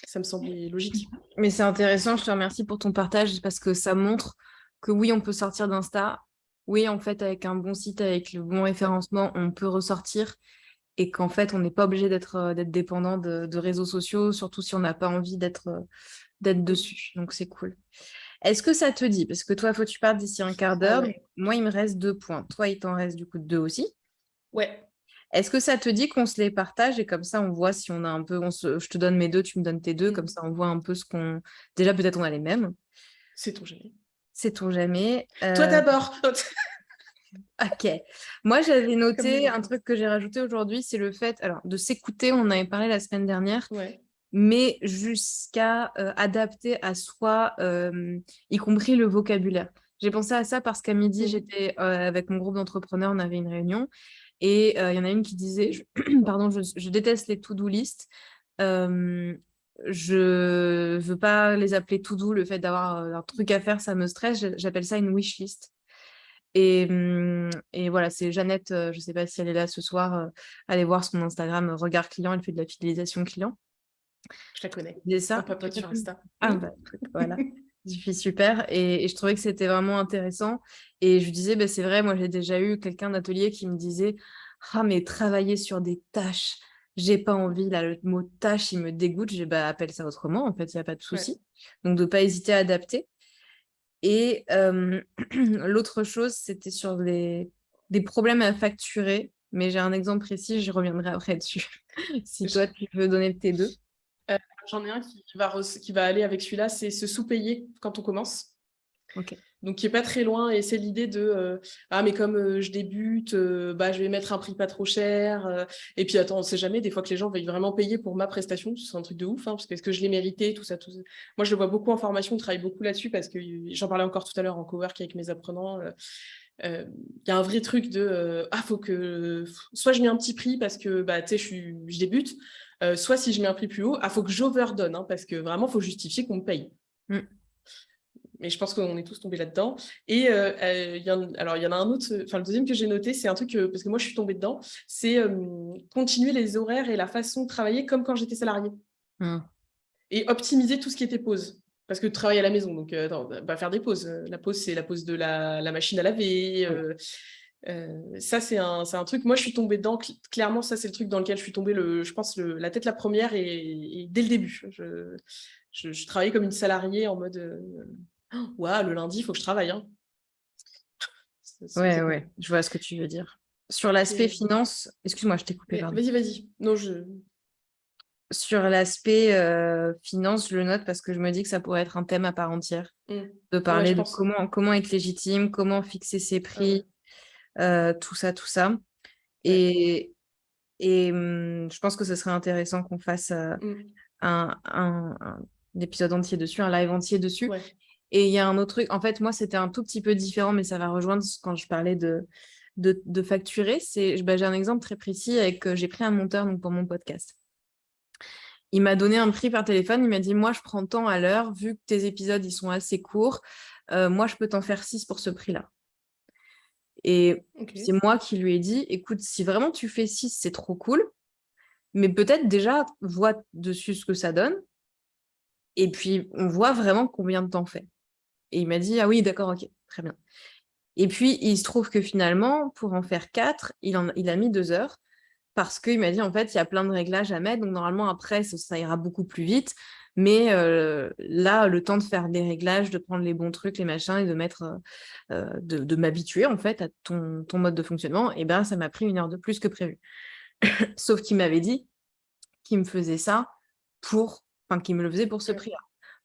ça me semblait logique. Mais c'est intéressant, je te remercie pour ton partage parce que ça montre que oui, on peut sortir d'Insta. Oui, en fait, avec un bon site, avec le bon référencement, on peut ressortir et qu'en fait, on n'est pas obligé d'être dépendant de réseaux sociaux, surtout si on n'a pas envie d'être dessus. Donc, c'est cool. Est-ce que ça te dit? Parce que toi, faut que tu partes d'ici un quart d'heure. Ouais. Moi, il me reste 2 points. Toi, il t'en reste du coup 2 aussi. Ouais. Est-ce que ça te dit qu'on se les partage et comme ça, on voit si on a un peu... je te donne mes 2, tu me donnes tes 2. Comme ça, on voit un peu ce qu'on... Déjà, peut-être on a les mêmes. Sait-on jamais. Sait-on jamais. Toi d'abord. Ok. Moi, j'avais noté Comme... un truc que j'ai rajouté aujourd'hui, c'est le fait alors, de s'écouter. On en avait parlé la semaine dernière. Ouais. Mais jusqu'à adapter à soi, y compris le vocabulaire. J'ai pensé à ça parce qu'à midi, j'étais avec mon groupe d'entrepreneurs, on avait une réunion, et il y en a une qui disait, pardon, je déteste les to-do list. Je veux pas les appeler to-do, le fait d'avoir un truc à faire, ça me stresse, j'appelle ça une wish list. Et voilà, c'est Jeannette, je sais pas si elle est là ce soir, allez voir son Instagram, Regard Client, elle fait de la fidélisation client. Je la connais. C'est ça. On papote sur Insta. Ah, bah, voilà. Je suis super. Et je trouvais que c'était vraiment intéressant. Et je lui disais, bah, c'est vrai, moi, j'ai déjà eu quelqu'un d'atelier qui me disait, ah, mais travailler sur des tâches, j'ai pas envie. Là, le mot tâche, il me dégoûte. J'ai bah, appelle ça autrement. En fait, il n'y a pas de souci. Ouais. Donc, de ne pas hésiter à adapter. Et l'autre chose, c'était sur des problèmes à facturer. Mais j'ai un exemple précis, je reviendrai après dessus. Si toi, tu veux donner tes 2. J'en ai un qui va aller avec celui-là, c'est se sous-payer quand on commence. Ok. Donc, qui n'est pas très loin. Et c'est l'idée de ah, mais comme je débute, je vais mettre un prix pas trop cher. Et puis, attends, on ne sait jamais, des fois que les gens veuillent vraiment payer pour ma prestation. C'est un truc de ouf, parce que est-ce que je l'ai mérité, tout ça, tout ça. Moi, je le vois beaucoup en formation, on travaille beaucoup là-dessus parce que j'en parlais encore tout à l'heure en cowork avec mes apprenants. Il y a un vrai truc de faut que soit je mets un petit prix parce que tu sais je débute, soit si je mets un prix plus haut, faut que j'overdonne parce que vraiment il faut justifier qu'on me paye. Mais je pense qu'on est tous tombés là-dedans. Et il y en a un autre, le deuxième que j'ai noté, c'est un truc parce que moi je suis tombée dedans, c'est continuer les horaires et la façon de travailler comme quand j'étais salariée et optimiser tout ce qui était pause. Parce que tu travailles à la maison, donc faire des pauses. La pause, c'est la pause de la machine à laver. Ça, c'est un truc. Moi, je suis tombée dedans. Clairement, ça, c'est le truc dans lequel je suis tombée, je pense, la tête la première et dès le début. Je travaillais comme une salariée en mode le lundi, il faut que je travaille. Hein. Ouais, je vois ce que tu veux dire. Sur l'aspect finance, excuse-moi, je t'ai coupé, pardon. Vas-y. Non, Sur l'aspect finance, je le note parce que je me dis que ça pourrait être un thème à part entière. De parler de comment être légitime, comment fixer ses prix, tout ça, tout ça. Ouais. Et, je pense que ce serait intéressant qu'on fasse Mm. un épisode entier dessus, un live entier dessus. Ouais. Et il y a un autre truc, en fait, moi, c'était un tout petit peu différent, mais ça va rejoindre quand je parlais de facturer. J'ai un exemple très précis avec, j'ai pris un monteur donc, pour mon podcast. Il m'a donné un prix par téléphone, il m'a dit, moi, je prends tant à l'heure, vu que tes épisodes, ils sont assez courts, moi, je peux t'en faire 6 pour ce prix-là. Et Ok. c'est moi qui lui ai dit, écoute, si vraiment tu fais 6, c'est trop cool, mais peut-être déjà, vois dessus ce que ça donne, et puis on voit vraiment combien de temps fait. Et il m'a dit, ah oui, d'accord, ok, très bien. Et puis, il se trouve que finalement, pour en faire 4, il a mis 2 heures, parce qu'il m'a dit, en fait, il y a plein de réglages à mettre, donc normalement, après, ça ira beaucoup plus vite. Mais là, le temps de faire des réglages, de prendre les bons trucs, les machins, et de mettre, de m'habituer, en fait, à ton mode de fonctionnement, et ben, ça m'a pris 1 heure de plus que prévu. Sauf qu'il m'avait dit qu'il me faisait ça qu'il me le faisait pour ce Ouais. prix-là.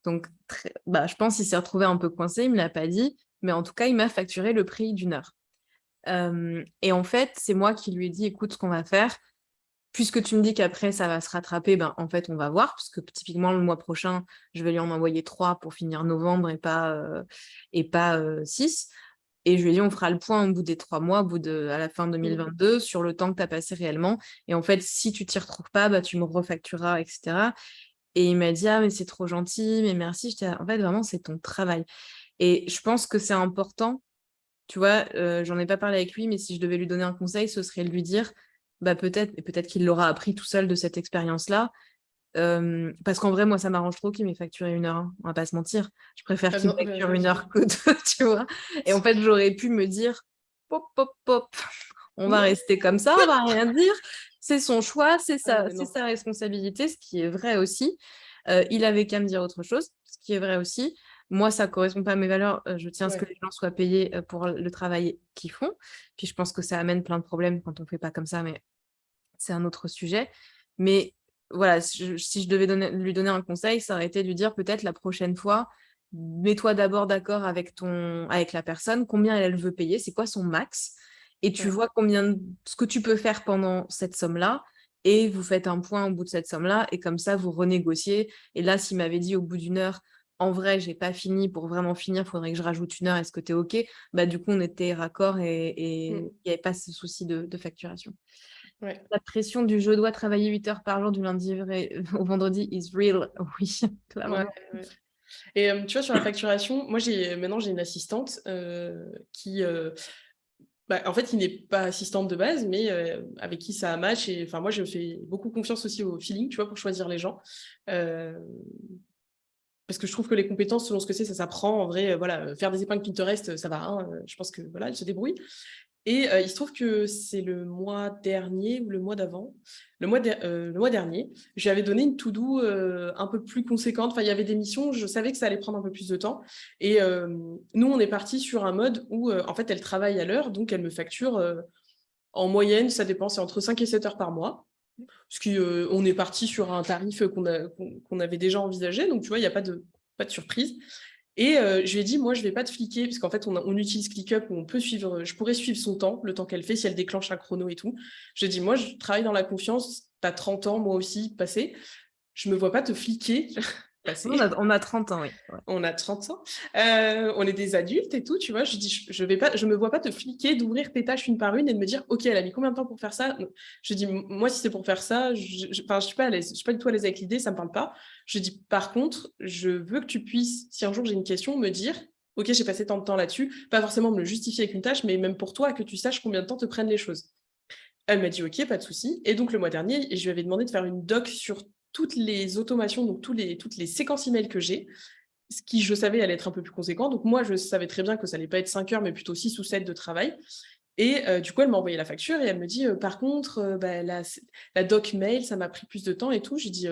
Donc, je pense qu'il s'est retrouvé un peu coincé, il me l'a pas dit, mais en tout cas, il m'a facturé le prix d'1 heure. Et en fait, c'est moi qui lui ai dit, écoute, ce qu'on va faire, puisque tu me dis qu'après, ça va se rattraper, ben, en fait, on va voir, parce que typiquement, le mois prochain, je vais lui en envoyer 3 pour finir novembre et pas 6. Et je lui ai dit, on fera le point au bout des 3 mois, à la fin Mm. 2022, sur le temps que tu as passé réellement. Et en fait, si tu t'y retrouves pas, bah, tu me refactureras, etc. Et il m'a dit, ah, mais c'est trop gentil, mais merci. En fait, vraiment, c'est ton travail. Et je pense que c'est important, tu vois, j'en ai pas parlé avec lui, mais si je devais lui donner un conseil, ce serait de lui dire, bah peut-être, et peut-être qu'il l'aura appris tout seul de cette expérience-là, parce qu'en vrai, moi, ça m'arrange trop qu'il m'ait facturé 1 heure, hein, on va pas se mentir. Je préfère Ah qu'il me non, bah, facture ouais, 1 heure que 2, tu vois. Et en fait, j'aurais pu me dire, pop, pop, pop, on va rester comme ça, on va rien dire. C'est son choix, Ah ouais, c'est non. sa responsabilité, ce qui est vrai aussi. Il avait qu'à me dire autre chose, ce qui est vrai aussi. Moi, ça correspond pas à mes valeurs. Je tiens à ce que Ouais. les gens soient payés pour le travail qu'ils font. Puis je pense que ça amène plein de problèmes quand on fait pas comme ça, mais c'est un autre sujet. Mais voilà, si je devais lui donner un conseil, ça aurait été de lui dire peut-être la prochaine fois, mets-toi d'abord d'accord avec la personne, combien elle veut payer, c'est quoi son max, et tu Ouais. vois ce que tu peux faire pendant cette somme-là, et vous faites un point au bout de cette somme-là, et comme ça, vous renégociez. Et là, s'il m'avait dit au bout d'1 heure, en vrai, j'ai pas fini, pour vraiment finir, il faudrait que je rajoute 1 heure, est-ce que tu es OK? Bah, du coup, on était raccord et il Mm. n'y avait pas ce souci de facturation. Ouais. La pression du je dois travailler 8 heures par jour du lundi au vendredi is real. Oui, Ouais, clairement. ouais. Et tu vois, sur la facturation, moi, maintenant, j'ai une assistante qui, en fait, qui n'est pas assistante de base, mais avec qui ça match. Et enfin, moi, je fais beaucoup confiance aussi au feeling, tu vois, pour choisir les gens. Euh, Parce que je trouve que les compétences, selon ce que c'est, ça s'apprend. En vrai, voilà, faire des épingles Pinterest, ça va. Hein, je pense que voilà, elle se débrouille. Et il se trouve que c'est le mois dernier ou le mois d'avant, le mois dernier, j'avais donné une to-do un peu plus conséquente. Enfin, il y avait des missions, je savais que ça allait prendre un peu plus de temps. Et nous, on est parti sur un mode où, en fait, elle travaille à l'heure, donc elle me facture en moyenne, ça dépend, c'est entre 5 et 7 heures par mois. Parce qu'on est parti sur un tarif qu'on avait déjà envisagé, donc tu vois, il n'y a pas de surprise. Et je lui ai dit, moi, je vais pas te fliquer, parce qu'en fait, on utilise ClickUp où on peut suivre, je pourrais suivre son temps, le temps qu'elle fait, si elle déclenche un chrono et tout. J'ai dit, moi, je travaille dans la confiance, t'as 30 ans, moi aussi, passé. Je me vois pas te fliquer, On passé. a, on a 30 ans, oui. Ouais. On a 30 ans. On est des adultes et tout, tu vois. Je dis, je vais pas, je me vois pas te fliquer, d'ouvrir tes tâches une par une et de me dire, OK, elle a mis combien de temps pour faire ça? Je dis, moi, si c'est pour faire ça, enfin, je suis pas à l'aise. Je suis pas du tout à l'aise avec l'idée, ça me parle pas. Je dis, par contre, je veux que tu puisses, si un jour j'ai une question, me dire, OK, j'ai passé tant de temps là-dessus. Pas forcément me le justifier avec une tâche, mais même pour toi, que tu saches combien de temps te prennent les choses. Elle m'a dit OK, pas de souci. Et donc le mois dernier, je lui avais demandé de faire une doc sur toutes les automations, donc toutes les séquences email que j'ai, ce qui, je savais, allait être un peu plus conséquent. Donc moi, je savais très bien que ça allait pas être 5 heures, mais plutôt 6 ou 7 de travail. Et du coup, elle m'a envoyé la facture et elle me dit, par contre, la doc mail, ça m'a pris plus de temps et tout. J'ai dit,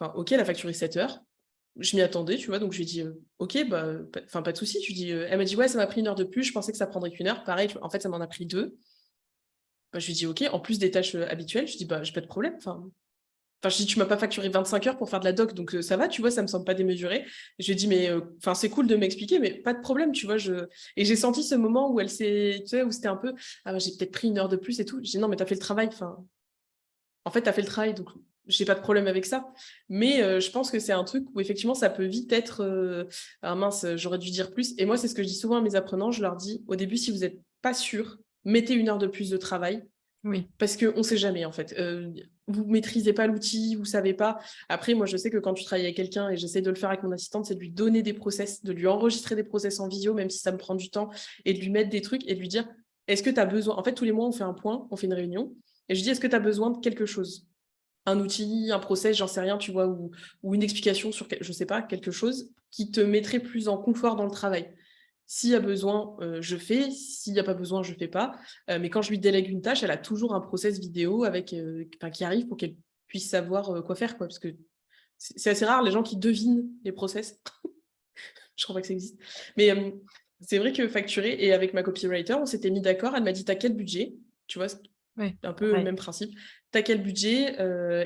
OK, la facture est 7 heures. Je m'y attendais, tu vois, donc je lui ai dit, OK, pas de souci. Elle m'a dit, ouais, ça m'a pris 1 heure de plus, je pensais que ça prendrait qu'1 heure. Pareil, en fait, ça m'en a pris 2. Je lui ai dit, OK, en plus des tâches habituelles, je dis, j'ai pas de problème. Enfin, Enfin, je dis, tu m'as pas facturé 25 heures pour faire de la doc, donc ça va, tu vois, ça me semble pas démesuré. Et je lui ai dit, mais enfin, c'est cool de m'expliquer, mais pas de problème, tu vois. Et j'ai senti ce moment où elle s'est, tu sais, où c'était un peu, ah, bah, j'ai peut-être pris 1 heure de plus et tout. J'ai dit, non, mais t'as fait le travail, enfin, en fait, t'as fait le travail, donc j'ai pas de problème avec ça. Mais je pense que c'est un truc où effectivement, ça peut vite être, ah mince, j'aurais dû dire plus. Et moi, c'est ce que je dis souvent à mes apprenants, je leur dis, au début, si vous n'êtes pas sûr, mettez 1 heure de plus de travail. Oui. Parce qu'on ne sait jamais, en fait. Vous ne maîtrisez pas l'outil, vous ne savez pas. Après, moi, je sais que quand tu travailles avec quelqu'un, et j'essaie de le faire avec mon assistante, c'est de lui donner des process, de lui enregistrer des process en visio, même si ça me prend du temps, et de lui mettre des trucs et de lui dire, est-ce que tu as besoin... En fait, tous les mois, on fait un point, on fait une réunion, et je lui dis, est-ce que tu as besoin de quelque chose? Un outil, un process, j'en sais rien, tu vois, ou une explication sur, je sais pas, quelque chose qui te mettrait plus en confort dans le travail. S'il y a besoin, je fais. S'il n'y a pas besoin, je fais pas. Mais quand je lui délègue une tâche, elle a toujours un process vidéo avec, qui arrive pour qu'elle puisse savoir quoi faire, quoi. Parce que c'est assez rare les gens qui devinent les process. Je crois pas que ça existe. Mais c'est vrai que facturer, et avec ma copywriter, on s'était mis d'accord. Elle m'a dit, t'as quel budget? Tu vois, Oui, un peu le pareil. même principe. T'as quel budget?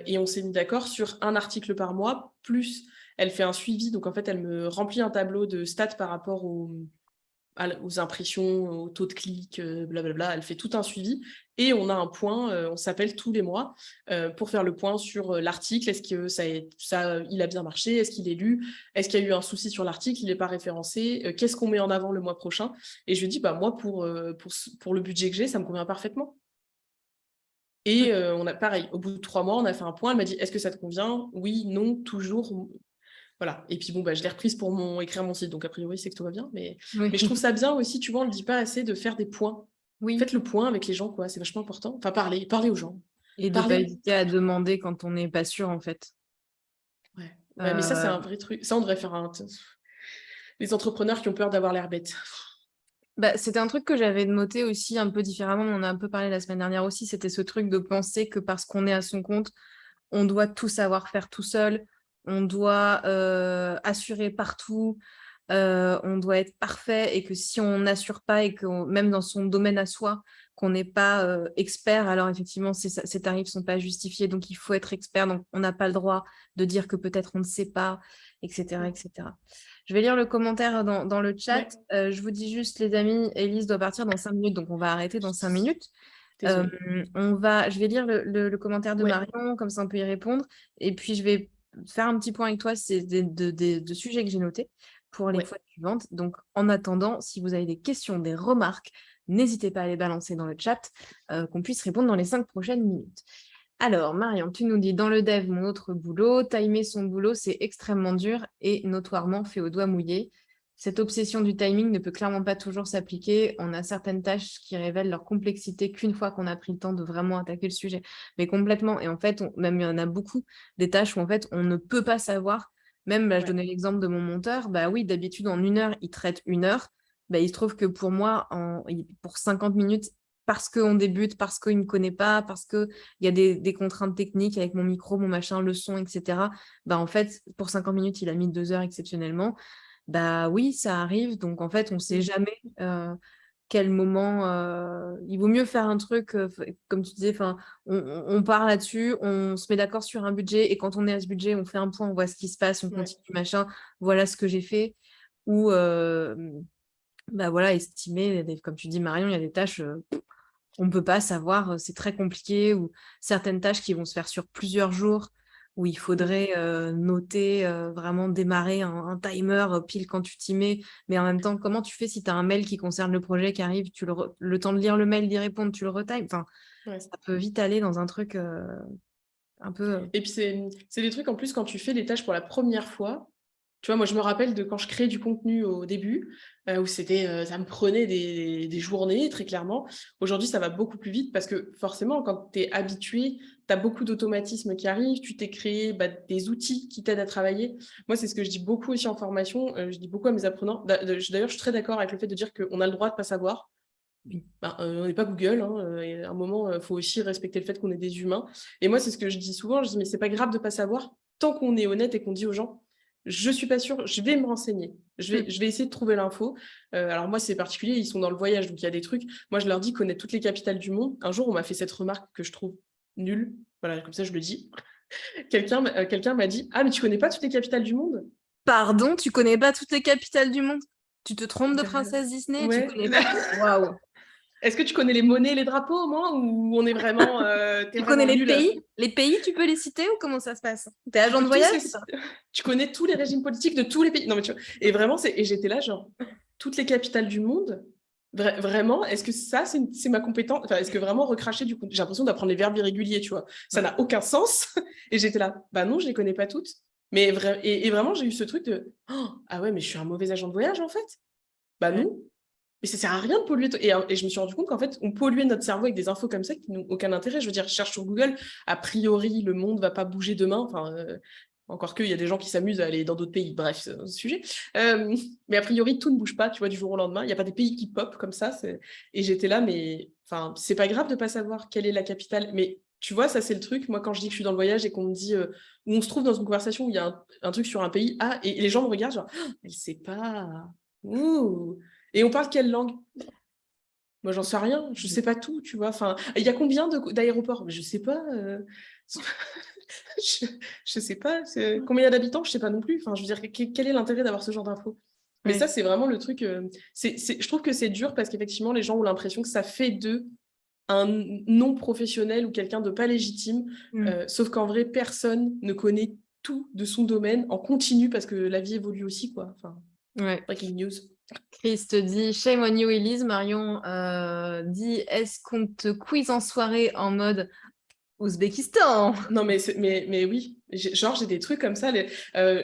Et on s'est mis d'accord sur un article par mois, plus elle fait un suivi. Donc en fait, elle me remplit un tableau de stats par rapport aux impressions, au taux de clic, blablabla. Elle fait tout un suivi. Et on a un point, on s'appelle tous les mois pour faire le point sur l'article. Est-ce que il a bien marché? Est-ce qu'il est lu? Est-ce qu'il y a eu un souci sur l'article? Il n'est pas référencé? Qu'est-ce qu'on met en avant le mois prochain? Et je lui dis, bah, moi, pour le budget que j'ai, ça me convient parfaitement. Et on a pareil, au bout de 3 mois, on a fait un point. Elle m'a dit, est-ce que ça te convient? Oui, non, toujours. Voilà. Et puis bon, bah, je l'ai reprise pour écrire mon site. Donc a priori, c'est que tout va bien. Mais je trouve ça bien aussi, tu vois, on ne le dit pas assez, de faire des points. Oui. Faites le point avec les gens, quoi. C'est vachement important. Enfin, parler aux gens. Et de ne pas Parler. hésiter à demander quand on n'est pas sûr, en fait. Ouais. Ouais, mais ça, c'est un Euh, vrai truc. Ça, on devrait faire les entrepreneurs qui ont peur d'avoir l'air bête. Bah, c'était un truc que j'avais noté aussi un peu différemment, on en a un peu parlé la semaine dernière aussi, c'était ce truc de penser que parce qu'on est à son compte, on doit tout savoir faire tout seul, on doit assurer partout, on doit être parfait et que si on n'assure pas et que même dans son domaine à soi, qu'on n'est pas expert, alors effectivement, ces tarifs ne sont pas justifiés, donc il faut être expert, donc on n'a pas le droit de dire que peut-être on ne sait pas, etc., etc. Je vais lire le commentaire dans le chat. Ouais, Je vous dis juste, les amis, Elise doit partir dans 5 minutes, donc on va arrêter dans 5 minutes. désolée. Je vais lire le commentaire de Ouais, Marion, comme ça on peut y répondre. Et puis je vais faire un petit point avec toi, c'est de sujets que j'ai notés pour les ouais. fois suivantes. Donc en attendant, si vous avez des questions, des remarques, n'hésitez pas à les balancer dans le chat, qu'on puisse répondre dans les 5 prochaines minutes. Alors, Marion, tu nous dis, dans le dev, mon autre boulot, timer son boulot, c'est extrêmement dur et notoirement fait au doigt mouillé. Cette obsession du timing ne peut clairement pas toujours s'appliquer. On a certaines tâches qui révèlent leur complexité qu'une fois qu'on a pris le temps de vraiment attaquer le sujet. Mais complètement. Et en fait, même il y en a beaucoup, des tâches où en fait, on ne peut pas savoir. Même, là, je Ouais. donnais l'exemple de mon monteur. Bah oui, d'habitude, en 1 heure, il traite 1 heure. Bah, il se trouve que pour moi, pour 50 minutes, parce qu'on débute, parce qu'il ne me connaît pas, parce qu'il y a des contraintes techniques avec mon micro, mon machin, le son, etc. Bah, en fait, pour 50 minutes, il a mis 2 heures exceptionnellement. Bah oui, ça arrive. Donc en fait, on ne sait Mm. jamais quel moment. Il vaut mieux faire un truc, comme tu disais, on part là-dessus, on se met d'accord sur un budget et quand on est à ce budget, on fait un point, on voit ce qui se passe, on Ouais. continue, machin, voilà ce que j'ai fait. Ou bah voilà, estimer, comme tu dis, Marion, il y a des tâches, on ne peut pas savoir, c'est très compliqué, ou certaines tâches qui vont se faire sur plusieurs jours, où il Mm. faudrait noter, vraiment démarrer un timer pile quand tu t'y mets, mais en même temps, comment tu fais si tu as un mail qui concerne le projet qui arrive, le temps de lire le mail, d'y répondre, tu le retimes, enfin, Ouais. ça peut vite aller dans un truc un peu... Et puis, c'est des trucs, en plus, quand tu fais les tâches pour la première fois. Tu vois, moi, je me rappelle de quand je créais du contenu au début, où ça me prenait des journées, très clairement. Aujourd'hui, ça va beaucoup plus vite parce que forcément, quand tu es habitué, tu as beaucoup d'automatismes qui arrivent, tu t'es créé des outils qui t'aident à travailler. Moi, c'est ce que je dis beaucoup aussi en formation, je dis beaucoup à mes apprenants. D'ailleurs, je suis très d'accord avec le fait de dire qu'on a le droit de ne pas savoir. Ben, on n'est pas Google, hein, et à un moment, il faut aussi respecter le fait qu'on est des humains. Et moi, c'est ce que je dis souvent, je dis, mais c'est pas grave de ne pas savoir, tant qu'on est honnête et qu'on dit aux gens, je suis pas sûre, je vais me renseigner, Mm. je vais essayer de trouver l'info. Alors moi, c'est particulier, ils sont dans le voyage, donc il y a des trucs. Moi, je leur dis connaître toutes les capitales du monde. Un jour, on m'a fait cette remarque que je trouve nulle, voilà, comme ça, je le dis. Quelqu'un m'a dit: «Ah, mais tu connais pas toutes les capitales du monde?» Pardon, tu connais pas toutes les capitales du monde? Tu te trompes de princesse Disney, tu Ouais. connais pas tout? Waouh. Est-ce que tu connais les monnaies et les drapeaux au moins, ou on est vraiment, t'es Tu connais vraiment les nul? pays? Les pays, tu peux les citer ou comment ça se passe? T'es Tu agent de peux tous voyage les... ou pas? Tu connais tous les régimes politiques de tous les pays. Non, mais tu vois, et vraiment, et j'étais là, genre, toutes les capitales du monde, vraiment, est-ce que ça, c'est ma compétence? Enfin, est-ce que vraiment recracher, du coup, j'ai l'impression d'apprendre les verbes irréguliers, tu vois. Ça n'a aucun sens. Et j'étais là, bah non, je les connais pas toutes. Mais et vraiment, j'ai eu ce truc de, oh, ah ouais, mais je suis un mauvais agent de voyage, en fait. Bah Ouais. non. Mais ça sert à rien de polluer. Et je me suis rendu compte qu'en fait, on polluait notre cerveau avec des infos comme ça qui n'ont aucun intérêt. Je veux dire, je cherche sur Google, a priori, le monde va pas bouger demain. Enfin, encore qu'il y a des gens qui s'amusent à aller dans d'autres pays. Bref, c'est un sujet. Mais a priori, tout ne bouge pas, tu vois, du jour au lendemain. Il n'y a pas des pays qui pop comme ça. Et j'étais là, mais enfin, c'est pas grave de pas savoir quelle est la capitale. Mais tu vois, ça, c'est le truc. Moi, quand je dis que je suis dans le voyage et qu'on me dit, où on se trouve dans une conversation où il y a un truc sur un pays, ah, et les gens me regardent, genre, oh, elle sait pas. Ouh. Et on parle quelle langue? Moi, j'en sais rien, je sais pas tout, tu vois. Enfin, il y a combien d'aéroports? Mais je sais pas. Je, je sais pas. Combien il y a d'habitants? Je sais pas non plus. Enfin, je veux dire, quel est l'intérêt d'avoir ce genre d'infos? Mais Ouais. ça, c'est vraiment le truc. Je trouve que c'est dur parce qu'effectivement, les gens ont l'impression que ça fait d'eux un non professionnel ou quelqu'un de pas légitime. Mm. Sauf qu'en vrai, personne ne connaît tout de son domaine en continu parce que la vie évolue aussi, quoi. Enfin, Ouais. breaking news. Chris te dit Shame on you, Elise. Marion dit Est-ce qu'on te quiz en soirée en mode Ouzbékistan? Non, mais oui, genre j'ai des trucs comme ça,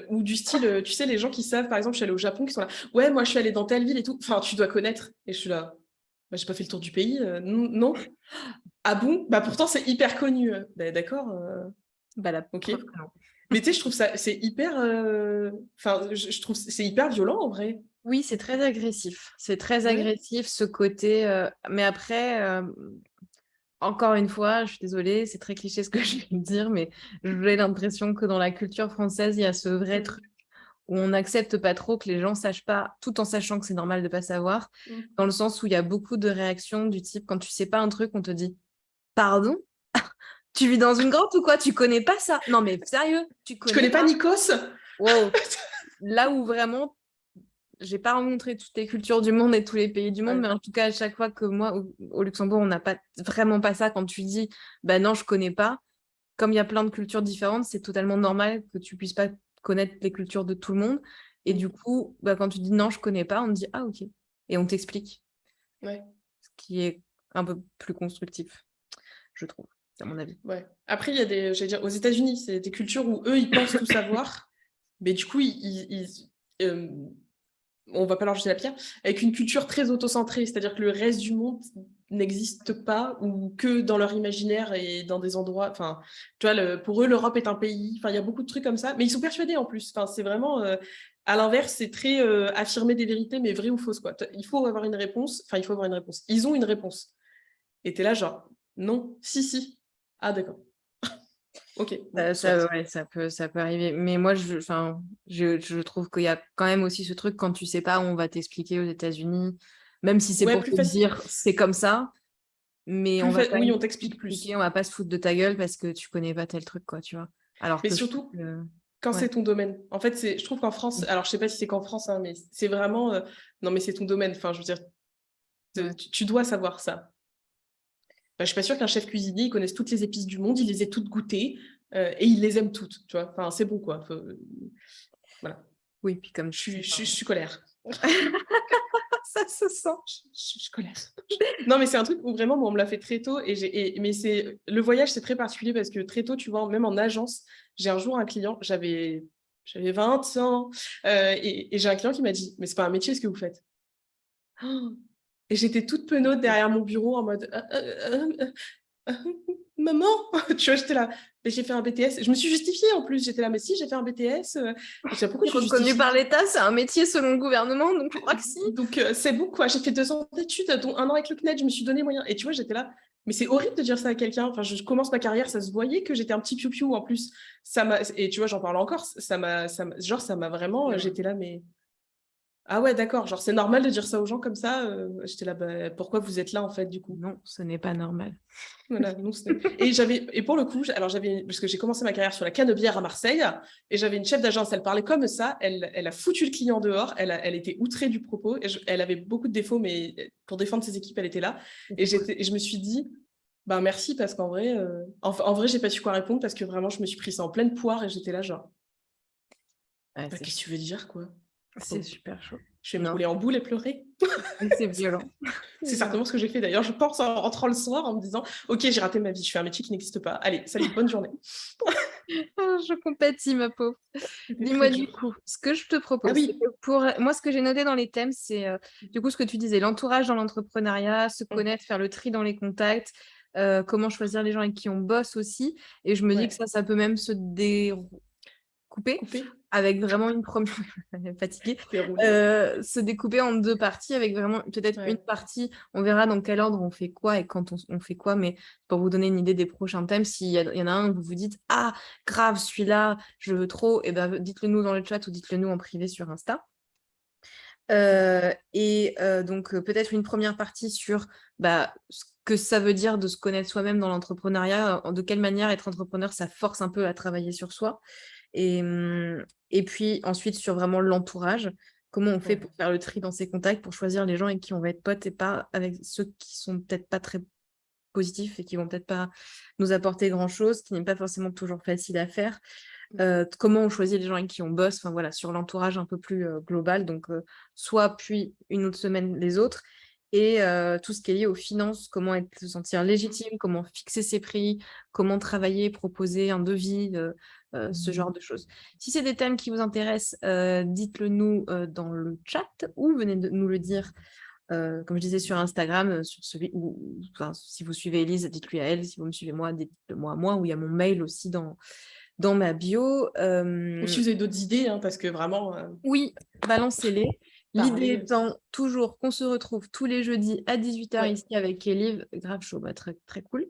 ou du style, tu sais, les gens qui savent, par exemple, je suis allée au Japon, qui sont là, ouais, moi je suis allée dans telle ville et tout, enfin, tu dois connaître. Et je suis là, bah, j'ai pas fait le tour du pays, non, non. Ah bon? Bah pourtant c'est hyper connu. Bah, d'accord, Bah, la ok. preuve que non. Mais tu sais, je trouve ça, c'est hyper, enfin, je trouve c'est hyper violent en vrai. Oui, c'est très agressif. C'est très Ouais. agressif ce côté. Mais après, encore une fois, je suis désolée, c'est très cliché ce que je vais dire, mais j'ai l'impression que dans la culture française, il y a ce vrai truc Mm. où on n'accepte pas trop que les gens sachent pas, tout en sachant que c'est normal de pas savoir, Mm. dans le sens où il y a beaucoup de réactions du type quand tu sais pas un truc, on te dit pardon? Tu vis dans une grotte ou quoi? Tu connais pas ça? Non mais sérieux, tu Tu connais connais pas pas? Nikos? Wow. Là où vraiment j'ai pas rencontré toutes les cultures du monde et tous les pays du monde, Ouais. mais en tout cas, à chaque fois que moi, au Luxembourg, on n'a pas vraiment pas ça. Quand tu dis, bah non, je connais pas, comme il y a plein de cultures différentes, c'est totalement normal que tu puisses pas connaître les cultures de tout le monde. Et Mm. du coup, bah, quand tu dis non, je connais pas, on te dit, ah ok. Et on t'explique, Ouais. ce qui est un peu plus constructif, je trouve, à mon avis. Ouais. Après, il y a j'allais dire, aux États-Unis, c'est des cultures où eux, ils pensent tout savoir, mais du coup, on va pas leur jeter la pierre, avec une culture très autocentrée, c'est-à-dire que le reste du monde n'existe pas ou que dans leur imaginaire et dans des endroits. Enfin, tu vois, pour eux, l'Europe est un pays. Enfin, il y a beaucoup de trucs comme ça, mais ils sont persuadés en plus. Enfin, c'est vraiment. À l'inverse, c'est très affirmer des vérités, mais vraies ou fausses, quoi. Il faut avoir une réponse. Enfin, il faut avoir une réponse. Ils ont une réponse. Et t'es là, genre, non, si, si. Ah, d'accord. Ok, bon, soit. Ouais, ça peut arriver. Mais moi, je trouve qu'il y a quand même aussi ce truc quand tu sais pas, on va t'expliquer aux États-Unis, même si c'est Ouais, pour plus te facile. dire c'est comme ça, mais on va quand Oui, même on t'explique t'expliquer, plus. on va pas se foutre de ta gueule parce que tu connais pas tel truc, quoi, tu vois. Alors Mais que je surtout, trouve que... quand Ouais. c'est ton domaine. En fait, je trouve qu'en France, alors je sais pas si c'est qu'en France, hein, mais c'est vraiment, non, mais c'est ton domaine. Enfin, je veux dire, Ouais. tu dois savoir ça. Bah, je suis pas sûre qu'un chef cuisinier, il connaisse toutes les épices du monde, il les ait toutes goûtées, et il les aime toutes, tu vois. Enfin, c'est bon, quoi. Voilà. Oui, puis comme Je tu suis, sais, je suis, je suis colère. ça se sent. Je suis colère. Non, mais c'est un truc où vraiment, moi, on me l'a fait très tôt. Mais le voyage, c'est très particulier parce que très tôt, tu vois, même en agence, j'ai un jour un client, j'avais 20 ans, et j'ai un client qui m'a dit, mais c'est pas un métier ce que vous faites. Oh. Et j'étais toute penaude derrière mon bureau en mode, euh, maman, tu vois, j'étais là, mais j'ai fait un BTS. Je me suis justifiée en plus, j'étais là, mais si, j'ai fait un BTS. Et je dis, pourquoi C'est tu reconnu par justifies? l'État, c'est un métier selon le gouvernement, donc je crois que si. Donc, c'est bon, quoi. J'ai fait 2 ans d'études, dont 1 an avec le CNED, je me suis donné moyen. Et tu vois, j'étais là, mais c'est horrible de dire ça à quelqu'un. Enfin, je commence ma carrière, ça se voyait que j'étais un petit piou-piou en plus. Et tu vois, j'en parle encore, genre, ça m'a vraiment, j'étais là, mais Ah ouais, d'accord, genre c'est normal de dire ça aux gens comme ça? J'étais là: «Bah, pourquoi vous êtes là en fait du coup?» Non, ce n'est pas normal. Voilà, nous c'est et pour le coup, j'avais parce que j'ai commencé ma carrière sur la Canebière à Marseille et j'avais une chef d'agence, elle parlait comme ça, elle a foutu le client dehors, elle était outrée du propos et elle avait beaucoup de défauts, mais pour défendre ses équipes, elle était là et C'était cool. je me suis dit: «Ben merci» parce qu'en vrai, en vrai, j'ai pas su quoi répondre parce que vraiment je me suis pris ça en pleine poire et j'étais là genre: Ouais, «Bah, qu'est-ce que tu veux dire quoi?» c'est Bon, super chaud. je vais me Non, rouler en boule et pleurer. c'est violent. C'est C'est violent. certainement ce que j'ai fait d'ailleurs, je pense en rentrant le soir en me disant: «OK, j'ai raté ma vie, je fais un métier qui n'existe pas. Allez, salut, bonne journée». Ah, je compatis, ma pauvre. C'était très Dis-moi du dur. coup, ce que je te Ah propose, c'est oui. que pour moi, ce que j'ai noté dans les thèmes, c'est du coup ce que tu disais, l'entourage dans l'entrepreneuriat, se Mmh. connaître, faire le tri dans les contacts, comment choisir les gens avec qui on bosse aussi. Et je me dis que Ouais. ça peut même se découper Couper, avec vraiment une première fatiguée, dérouler. se découper en 2 parties avec vraiment peut-être une Ouais. partie, on verra dans quel ordre on fait quoi et quand on fait quoi, mais pour vous donner une idée des prochains thèmes, il y en a un où vous vous dites: «Ah grave celui-là, je veux trop», et ben dites-le nous dans le chat ou dites-le nous en privé sur Insta. Donc peut-être une première partie sur, bah, ce que ça veut dire de se connaître soi-même dans l'entrepreneuriat, de quelle manière être entrepreneur, ça force un peu à travailler sur soi. Et puis ensuite sur vraiment l'entourage, comment on fait Ouais. pour faire le tri dans ses contacts, pour choisir les gens avec qui on va être potes et pas avec ceux qui sont peut-être pas très positifs et qui vont peut-être pas nous apporter grand-chose, qui n'est pas forcément toujours facile à faire. Comment on choisit les gens avec qui on bosse, enfin voilà, sur l'entourage un peu plus, global, donc soit puis une autre semaine les autres. Et tout ce qui est lié aux finances, comment se sentir légitime, comment fixer ses prix, comment travailler, proposer un devis, ce genre de choses. Si c'est des thèmes qui vous intéressent, dites-le nous, dans le chat ou venez de nous le dire, comme je disais sur Instagram, sur celui ou enfin, si vous suivez Elise, dites-lui à elle, si vous me suivez moi, dites-le moi à moi, ou il y a mon mail aussi dans ma bio. Ou si vous avez d'autres idées, hein, parce que vraiment, Oui, balancez-les. L'idée parler, étant toujours qu'on se retrouve tous les jeudis à 18h ouais. ici avec Elive, grave chaud, bah, très, très cool.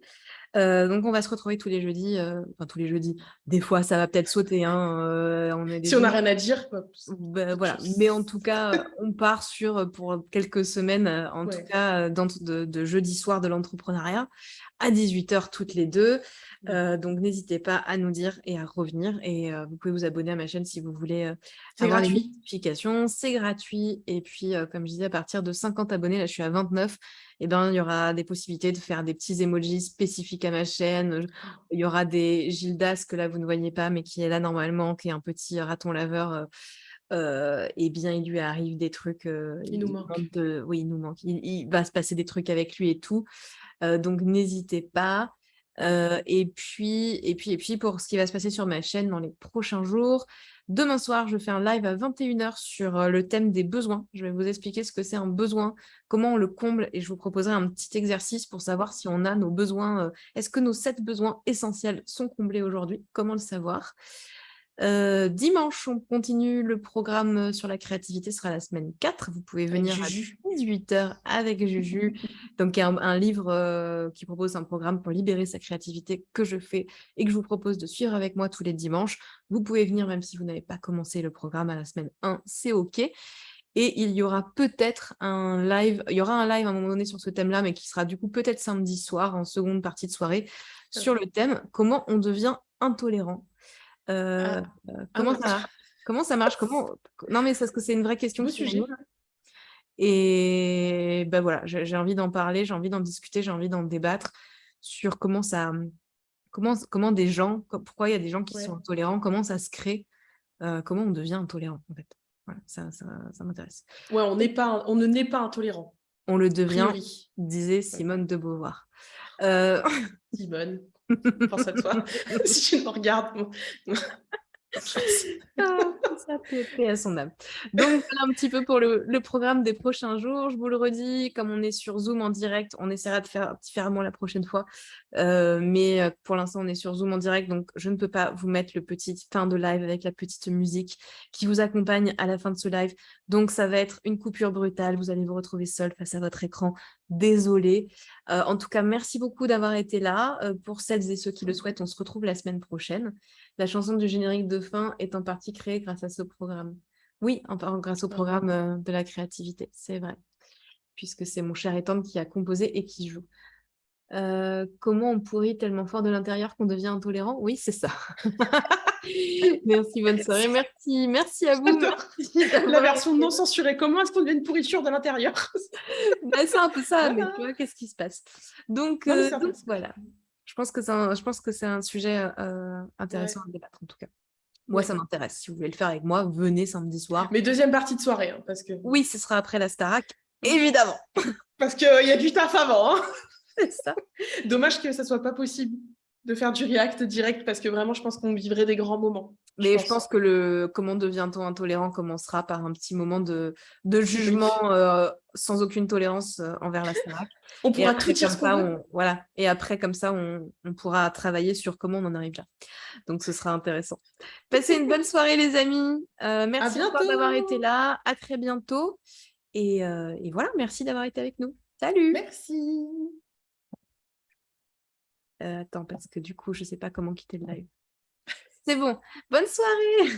Donc on va se retrouver tous les jeudis, enfin tous les jeudis. Des fois, ça va peut-être sauter, hein, on est des Si on a humains. rien à dire, quoi, Bah, d'autres voilà, mais en choses. tout cas, on part sur, pour quelques semaines, en tout Ouais. cas, de jeudi soir de l'entrepreneuriat à 18h toutes les 2. Mmh. Donc n'hésitez pas à nous dire et à revenir, et vous pouvez vous abonner à ma chaîne si vous voulez, C'est avoir les gratuit. notifications. C'est gratuit et puis, comme je disais, à partir de 50 abonnés, là je suis à 29, et ben, il y aura des possibilités de faire des petits emojis spécifiques à ma chaîne. Il y aura des Gildas que là vous ne voyez pas, mais qui est là normalement, qui est un petit raton laveur, et bien, il lui arrive des trucs, Il nous il manque. manque de oui, il nous manque. Il va se passer des trucs avec lui et tout, donc n'hésitez pas. Et puis pour ce qui va se passer sur ma chaîne dans les prochains jours, demain soir, je fais un live à 21h sur, le thème des besoins. Je vais vous expliquer ce que c'est un besoin, comment on le comble, et je vous proposerai un petit exercice pour savoir si on a nos besoins, est-ce que nos 7 besoins essentiels sont comblés aujourd'hui? Comment le savoir? Dimanche, on continue le programme, sur la créativité, ce sera la semaine 4. Vous pouvez Avec venir à Juju. 18h avec Juju, donc qui est un livre, qui propose un programme pour libérer sa créativité que je fais et que je vous propose de suivre avec moi tous les dimanches. Vous pouvez venir même si vous n'avez pas commencé le programme à la semaine 1, c'est OK. Et il y aura un live à un moment donné sur ce thème-là, mais qui sera du coup peut-être samedi soir, en seconde partie de soirée, sur le thème: «Comment on devient intolérant?». Heu, Ah. Ah comment oui, ça marche? Comment ça marche? Non, mais c'est parce que c'est une vraie question beau qui m'anime, sujet. et bah, voilà, j'ai envie d'en parler, j'ai envie d'en discuter, j'ai envie d'en débattre sur comment des gens pourquoi il y a des gens qui sont Ouais. intolérants, comment ça se crée, comment on devient intolérant, en fait. Voilà, ça m'intéresse. Ouais, on ne naît pas intolérant, On le a devient, priori. disait Ouais. Simone de Beauvoir. Heu Simone, on pense à toi. Si tu me regardes, mon chance. Ah, ça paix à son âme. Donc voilà un petit peu pour le programme des prochains jours. Je vous le redis, comme on est sur Zoom en direct, on essaiera de faire différemment la prochaine fois. Mais pour l'instant, on est sur Zoom en direct, donc je ne peux pas vous mettre le petit fin de live avec la petite musique qui vous accompagne à la fin de ce live. Donc ça va être une coupure brutale. Vous allez vous retrouver seul face à votre écran. Désolée. En tout cas, merci beaucoup d'avoir été là. Pour celles et ceux qui le souhaitent, on se retrouve la semaine prochaine. La chanson du générique de fin est en partie créée grâce à ce programme. Oui, grâce au Ouais. programme de la créativité, c'est vrai. Puisque c'est mon cher Ethan qui a composé et qui joue. Comment on pourrit tellement fort de l'intérieur qu'on devient intolérant? Oui, c'est ça. Merci, bonne soirée. Merci à vous. J'adore. Merci La d'avoir version été non là. censurée. Comment est-ce qu'on devient une pourriture de l'intérieur? Bah, c'est un peu ça, mais tu Voilà. vois, qu'est-ce qui se passe? Donc, Non, mais c'est donc intéressant. voilà. Je pense que c'est un sujet intéressant Ouais. à débattre, en tout cas. Moi, ça Ouais. m'intéresse. Si vous voulez le faire avec moi, venez samedi soir. Mais deuxième partie de soirée, hein, parce que Oui, ce sera après la Starac, évidemment. parce qu'il y a du taf avant. Hein. C'est ça. Dommage que ça soit pas possible de faire du React direct, parce que vraiment, je pense qu'on vivrait des grands moments. Je Mais je pense pense. que le comment devient-on intolérant commencera par un petit moment de Oui. jugement sans aucune tolérance envers la Starac. On Et pourra tout après, dire comme ce qu'on ça, veut. voilà. Et après, comme ça, on pourra travailler sur comment on en arrive là. Donc, ce sera intéressant. Passez une bonne soirée, les amis. À Merci encore d'avoir été bientôt. là. À très bientôt. Et voilà, merci d'avoir été avec nous. Salut! Merci. Attends, parce que du coup, je sais pas comment quitter le live. C'est bon. Bonne soirée!